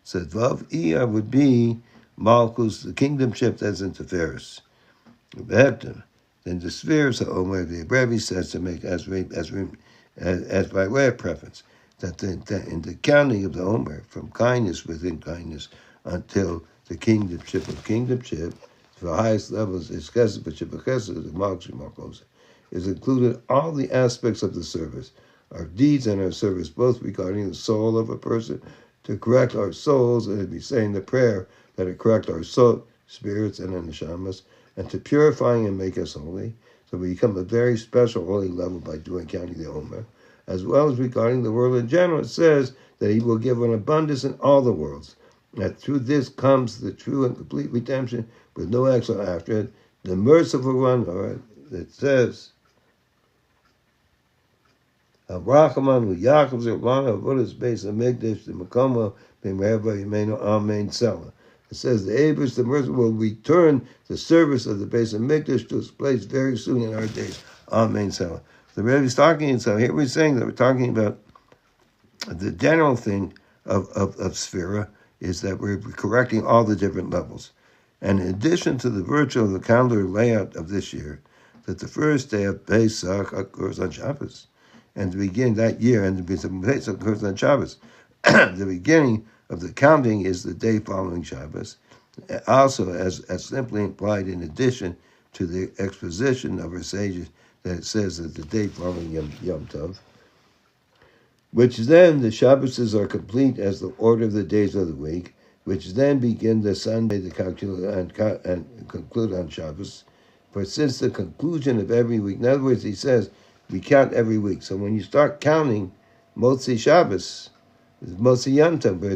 So Vav Iyar would be Malchus, the kingdomship that's in Tiferes. Then the spheres of Omer, the Rebbe says to make as by way of preference, that in the counting of the Omer, from kindness within kindness until the kingdomship of kingdomship, to the highest levels, is chesed, but chesed, the Malchus, is included all the aspects of the service, our deeds and our service, both regarding the soul of a person, to correct our souls, and to be saying the prayer that it correct our soul, spirits, and neshamas, and to purifying and make us holy. So we become a very special holy level by counting the Omer. As well as regarding the world in general, it says that he will give an abundance in all the worlds. That through this comes the true and complete redemption with no exile after it. The merciful one, all right, it says, Abraham who Yaakov Zerlana Avodas Beis Hamikdash the Makoma Ben Rabbi Yemenu Amen Selah. It says the Abish, the merciful, will return the service of the Beis Hamikdash to its place very soon in our days. Amen Selah. The Rebbe is talking, and so here we're saying that we're talking about the general thing of Sphira is that we're correcting all the different levels. And in addition to the virtue of the calendar layout of this year, that the first day of Pesach occurs on Shabbos, and to begin that year, and the Pesach occurs on Shabbos. the beginning of the counting is the day following Shabbos. Also, as simply implied, in addition to the exposition of our sages, that it says that the day following Yom Tov, which then the Shabbos are complete as the order of the days of the week, which then begin the Sunday to calculate and conclude on Shabbos. For since the conclusion of every week, in other words, he says, we count every week. So when you start counting Motzi Shabbos, it's Motzi Yom Tov, but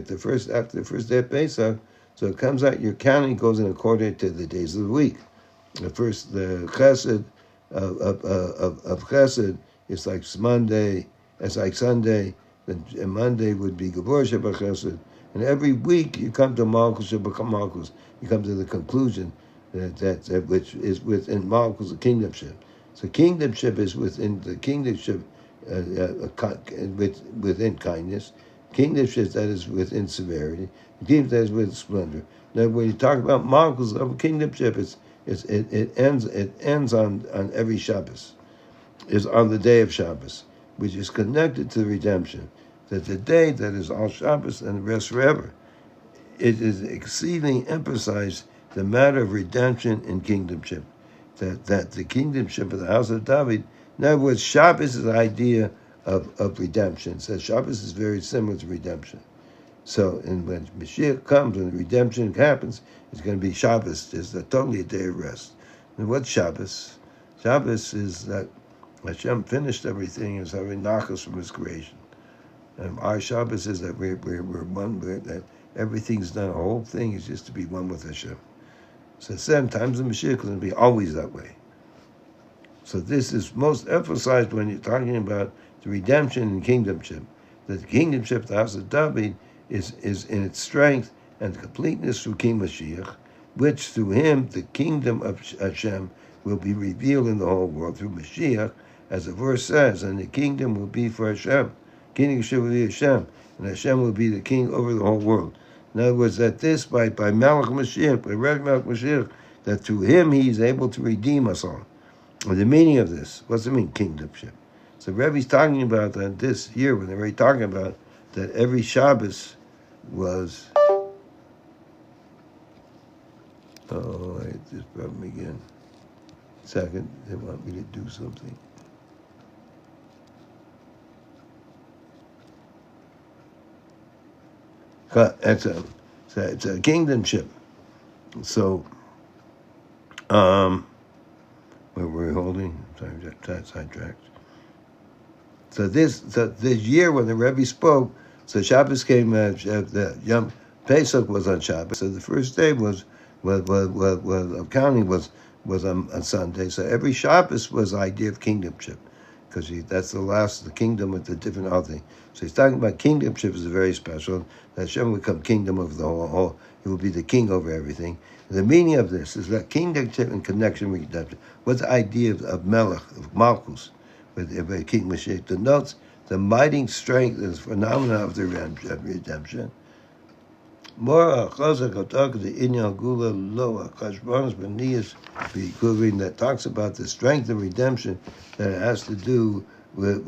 after the first day of Pesach, so it comes out, your counting goes in according to the days of the week. The Chesed of Chesed is like Monday, it's like Sunday, and Monday would be Gevurah Sheba Chesed. And every week you come to Malchus Sheba Malchus. You come to the conclusion that which is within Malchus, the kingdomship. So kingdomship is within the kingdomship, within kindness. Kingdomship that is within severity. Kingdomship that is within splendor. Now, when you talk about Malchus of kingdomship, it ends on every Shabbos. Is on the day of Shabbos, which is connected to the redemption. That the day that is all Shabbos and the rest forever. It is exceedingly emphasized the matter of redemption and kingdomship. That the kingdomship of the house of David, in other words, Shabbos is the idea of redemption. So Shabbos is very similar to redemption. So, and when Moshiach comes, when the redemption happens, it's going to be Shabbos. It's totally a day of rest. And what's Shabbos? Shabbos is that Hashem finished everything as having nachas from His creation. And our Shabbos is that we're one, that everything's done, the whole thing is just to be one with Hashem. So 7 times the Mashiach is going to be always that way. So this is most emphasized when you're talking about the redemption and kingdomship. That the kingdomship, the house of David, is in its strength and completeness through King Moshiach, which through him the kingdom of Hashem will be revealed in the whole world through Moshiach, as the verse says, and the kingdom will be for Hashem. Kingdom will be Hashem, and Hashem will be the king over the whole world. In other words, that this, by Malach Mashiach, by Rebbe Malach Mashiach, that through him he is able to redeem us all. And the meaning of this, what's it mean, kingdomship? So Rebbe's talking about that this year, when they're already talking about that every Shabbos was... Oh, I hit this problem again. Second, they want me to do something. It's a kingdomship. So, where were we holding? Sorry, got sidetracked. So this year when the Rebbe spoke, so Shabbos came. The Yom Pesach was on Shabbos. So the first day was of counting was on Sunday. So every Shabbos was the idea of kingdomship, because that's the kingdom with the different other thing. So he's talking about kingdomship is very special. That Hashem will become kingdom over the whole. He will be the king over everything. And the meaning of this is that kingdomship in connection with redemption. What's the idea of Melech, of Malchus, with King Moshiach? Denotes the mighty strength and phenomena of the redemption. More the Inyan Gula Lo Akashbanos Benias that talks about the strength of redemption that it has to do with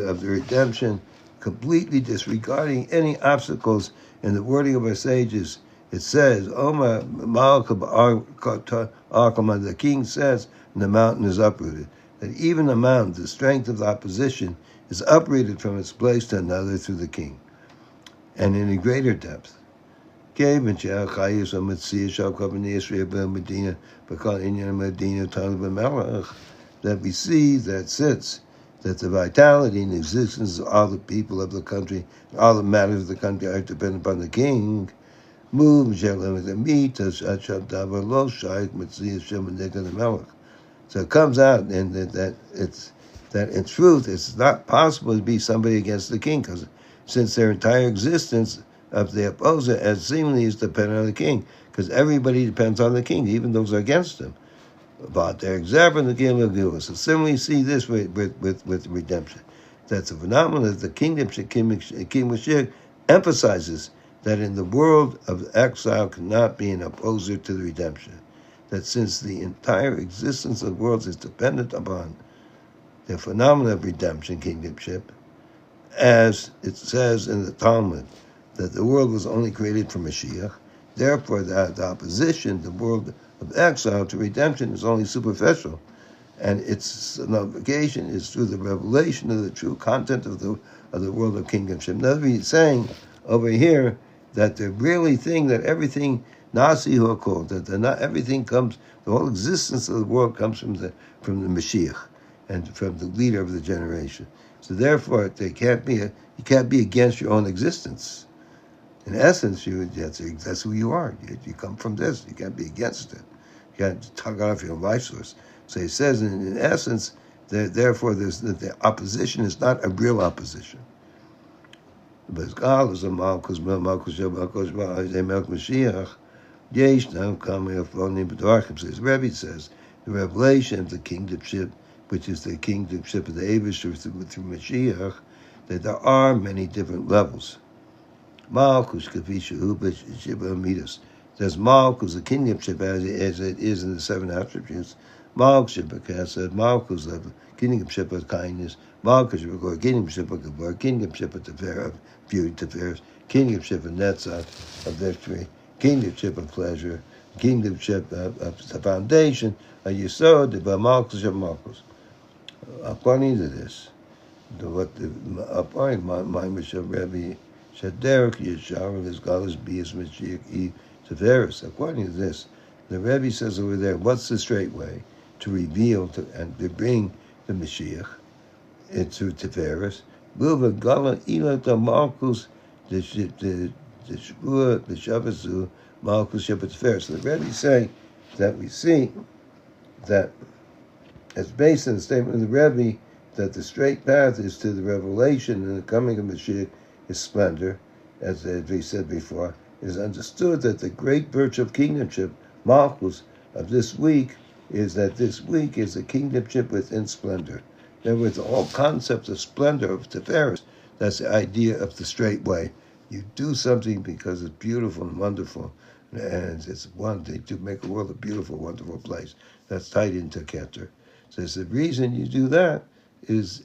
of the redemption, completely disregarding any obstacles in the wording of our sages. It says, Omar Malchus the king says, and the mountain is uprooted. That even the mountain, the strength of the opposition, is uprooted from its place to another through the king, and in a greater depth. That we see that since that the vitality and existence of all the people of the country, all the matters of the country are dependent upon the king, so it comes out and that in truth it's not possible to be somebody against the king, because since their entire existence of the opposer as seemingly is dependent on the king, because everybody depends on the king, even those who are against him. About their example, the king of Gilus. So similarly, see this with redemption. That's a phenomenon that the kingdom King Moshiach emphasizes that in the world of exile cannot be an opposer to the redemption. That since the entire existence of the world is dependent upon the phenomenon of redemption, kingdomship, as it says in the Talmud, that the world was only created for Mashiach. Therefore, the opposition, the world of exile to redemption, is only superficial, and its navigation is through the revelation of the true content of the world of kingdomship. Now, he's saying over here that the really thing, that everything Nasi called, that not everything comes, the whole existence of the world comes from the Mashiach and from the leader of the generation. So therefore, you can't be against your own existence. In essence, that's who you are. You come from this. You can't be against it. You can't tug off your life source. So he says, in essence, therefore, the opposition is not a real opposition. But God is a Malchus, Mashiach. Yesh now coming up on the Dvar. Says Rebbe says the revelation of the kingdomship, which is the kingdomship of the Avish through Mashiach, that there are many different levels. Malchus kavisha shiba midas. There's Malchus, the kingdomship as it is in the 7 attributes. Malchus because Malchus of kingdomship of kindness. Malchus of kingdomship of Dvar, kingdomship of beauty, Tiferes, kingdomship of Netzach, of victory, kingdomship of pleasure, kingdomship of the foundation of Yesod, the Malchus of Malchus. According to this, according to my Rebbe, Shaderek Yeshar is God's Bias Mashiach Tiferes. According to this, the Rebbe says over there, what's the straight way to reveal and to bring the Mashiach into Tiferes? Will Gala Ila the Malchus, the Shvua, the Shavasu, Malchus Shabbat Tiferes. So the Rebbe is saying that we see that it's based on the statement of the Rebbe that the straight path is to the revelation and the coming of Mashiach is splendor, as we said before. It is understood that the great virtue of kingdomship, Malchus, of this week is that this week is a kingdomship within splendor. In other words, the whole concept of splendor of Tiferes, that's the idea of the straight way. You do something because it's beautiful and wonderful, and it's one thing to make the world a beautiful, wonderful place. That's tied into Keter. So it's the reason you do that is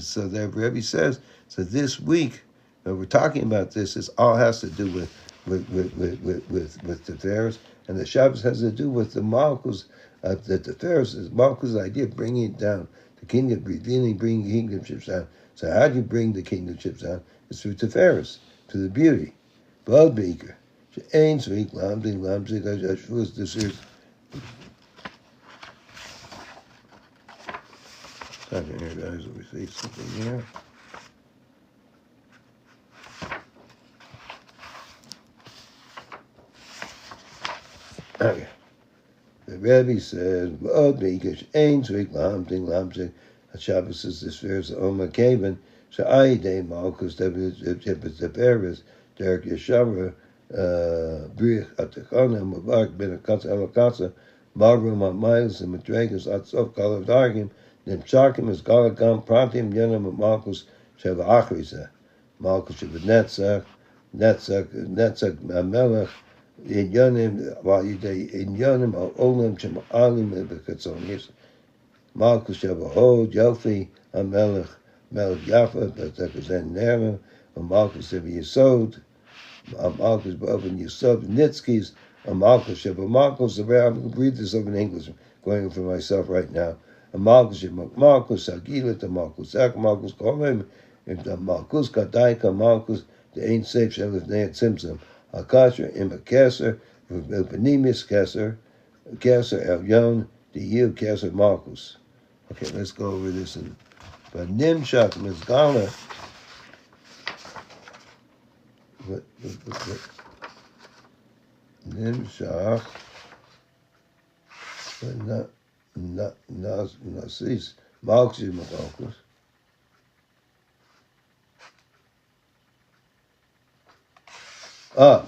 so that Rebbe says, so this week, when we're talking about this, it all has to do with Tiferes, and the Shabbos has to do with the Malchus. The Tiferes is Malchus' idea of bringing it down, the kingdom, revealing, bringing kingdomships down. So how do you bring the kingdomships down? It's through Tiferes, to the beauty. Blood beaker. Ain't sweet lambing, this is. Second here, guys, let me see something here. Okay. The Rebbe says, "Blood beaker, ain't sweet lambing, Shabbos is the spheres of Oma Kaven, Sha'ayde Malchus, Tiferes, Derek Yeshara, Brich Atachana, Mavak, Ben Akatsa, Alakatsa, Magrum, Miles, and Madragas, Atsof, Kalav Dargim, Nimshakim, is Galagam, Pratim, Yenam, Malchus, Sheva Achriza, Malchus, Sheva Netzach, Melech, in Yonim, while you day in Yonim, Olam, Shem Alim, Bekatzonis, Malchus, Sheva Hod, Yofi, Melech, Yafa, Betzakazan Nera, Malchus, Sheva Yesod, Malchus, Boven Yesod, Nitzkis, Malchus, Sheva Malchus, I'm going to read this over in English, I'm going for myself right now. Malchus, Malchus, Agilat, Malchus, Zach, Malchus, Kolem, and Malchus, Kadaika, Malchus, the ain't safe, Shelif, Neat, Simsim, Akasha, Imba Kesser, Benimis Kesser, Kesser, Elyon, the Yield Kesser, Malchus. Okay, let's go over this. But Nimshach, Mizgala, Nimshach, but not Nasis, Malchus, Malchus.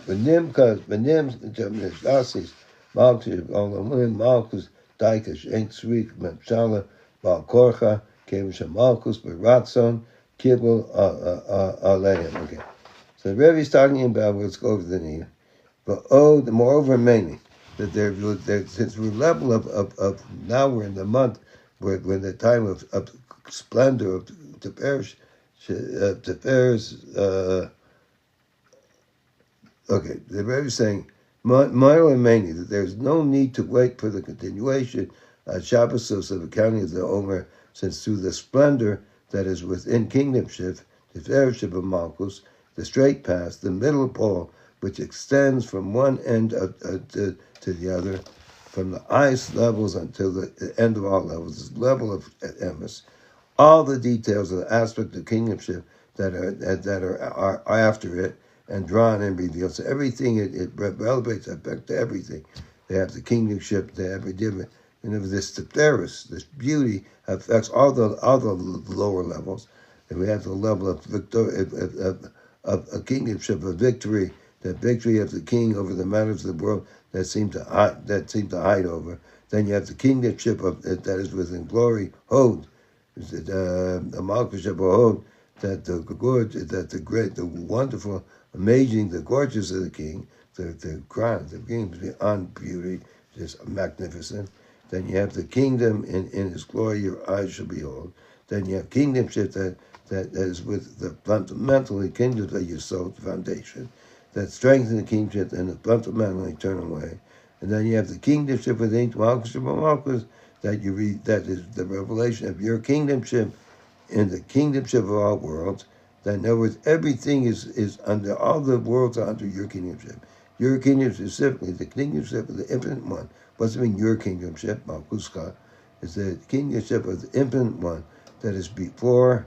Benim Nasis, Malchus, Malchus, Daikash, Ain't Sweet, Mepshala, Balkorcha, Kevish, Malchus, Baratson, Kibble, Aleim. Okay. So the Rebbe is talking about, let's go over the knee. But moreover, mainly, that since we're level of now we're in the month where the time of splendor of Tiferes Okay, the Rebbe is saying, Mile and Mani, that there's no need to wait for the continuation of Shabbos of the counting of the Omer, since through the splendor that is within kingdomship, the fellowship of Malchus, the straight path, the middle pole, which extends from one end to the other, from the highest levels until the end of all levels, this level of emes, all the details of the aspect of kingdomship that are after it, and drawn and revealed. So everything, it elevates back to everything. They have the kingdomship, they have a different, this Tazria, this beauty affects all the lower levels. And we have the level of a kingdomship, of victory, the victory of the king over the matters of the world that seem to hide over. Then you have the kingdomship of that is within glory, Hod, the Malchus of Hod, that the great, the wonderful, amazing, the gorgeous of the king, the crown, the king beyond beauty, just magnificent. Then you have the kingdom in his glory, your eyes shall behold. Then you have kingdomship that is with the fundamentally kingdom that you sold, the foundation, that strengthens the kingship in the fundamental eternal way. And then you have the kingdomship within Malchus that you read, that is the revelation of your kingdomship in the kingdomship of all worlds. That in other words, everything is under, all the worlds are under your kingdomship. Your kingdomship specifically, the kingdomship of the infinite one. What's it mean, your kingdomship, Malchuska, is the kingdomship of the infinite one that is before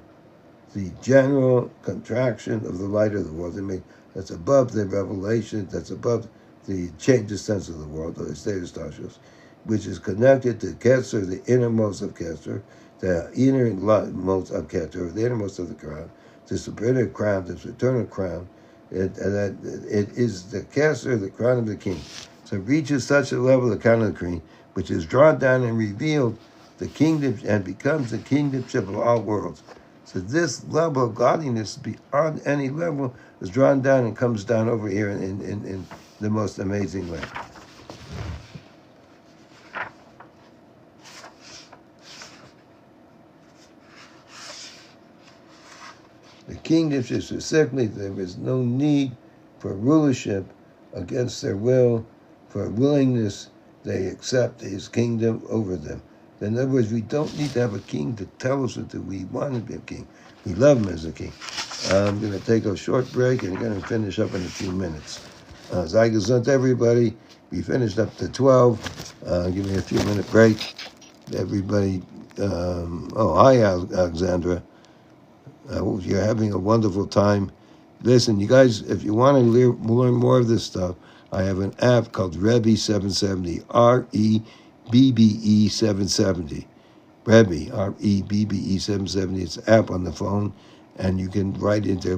the general contraction of the light of the world. I mean, that's above the revelation, that's above the change of sense of the world, or the state of Stashos, which is connected to Ketzer, the innermost of Ketzer, the innermost of Ketzer, the innermost of the crown, this eternal crown, this eternal crown. It is the Ketzer, the crown of the king. So it reaches such a level, the crown of the king, which is drawn down and revealed the kingdom and becomes the kingdomship of all worlds. So this level of godliness beyond any level is drawn down and comes down over here in the most amazing way. The kingdomship specifically, there is no need for rulership against their will, for willingness, they accept his kingdom over them. In other words, we don't need to have a king to tell us that we want to be a king. We love him as a king. I'm going to take a short break and going to finish up in a few minutes. Sei gesund, everybody. We finished up to 12. Give me a few minute break. Everybody. Hi, Alexandra. I hope you're having a wonderful time. Listen, you guys, if you want to learn more of this stuff, I have an app called Rebbe 770, REBBE 770. Rebbe, REBBE 770. It's an app on the phone, and you can write into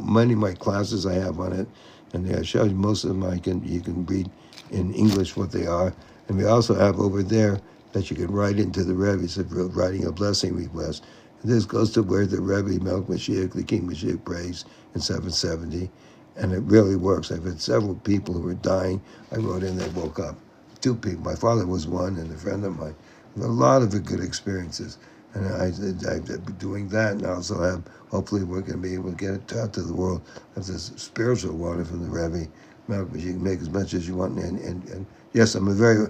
many of my classes I have on it, and I show you most of them. You can read in English what they are, and we also have over there that you can write into the Rebbe, so writing a blessing request. And this goes to where the Rebbe, Moshiach, the King Moshiach, prays in 770, and it really works. I've had several people who were dying. I wrote in, they woke up. 2 people. My father was one, and a friend of mine. A lot of good experiences, and I've been doing that, and I also have. Hopefully, we're going to be able to get it out to the world. Have this spiritual water from the Rebbe. You can make as much as you want, and yes, I'm a very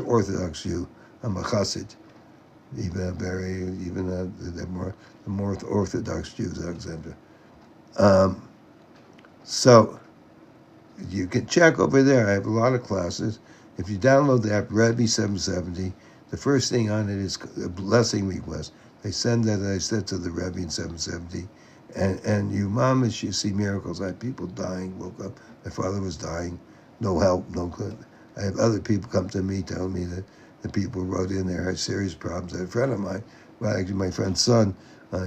Orthodox Jew. I'm a Chassid. The more Orthodox Jews, Alexander. So you can check over there. I have a lot of classes. If you download the app Rebbe 770, the first thing on it is a blessing request. They send that, I said, to the Rebbe in 770, and you mamish, you see miracles. I had people dying, woke up. My father was dying, no help, no good. I have other people come to me telling me that the people who wrote in there had serious problems. I had a friend of mine, well, actually my friend's son,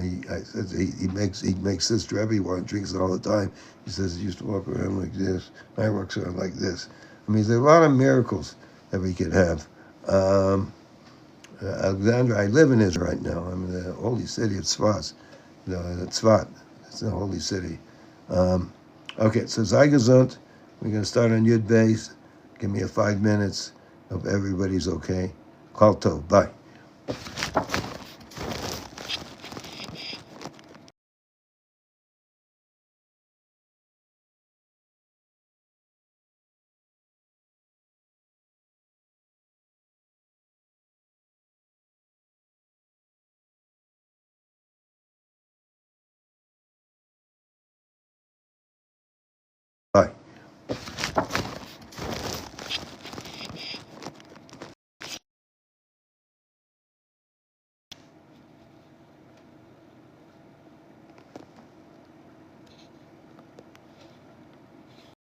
he makes this Rebbe wine, drinks it all the time. He says he used to walk around like this. I walk around like this. I mean, there are a lot of miracles that we could have. Alexandra, I live in Israel right now. I'm in the holy city of Tzfat. Tzfat. It's the holy city. Okay, so sei gesund. We're going to start on Yud Beis. Give me 5 minutes. Hope everybody's okay. Kol tov. Bye.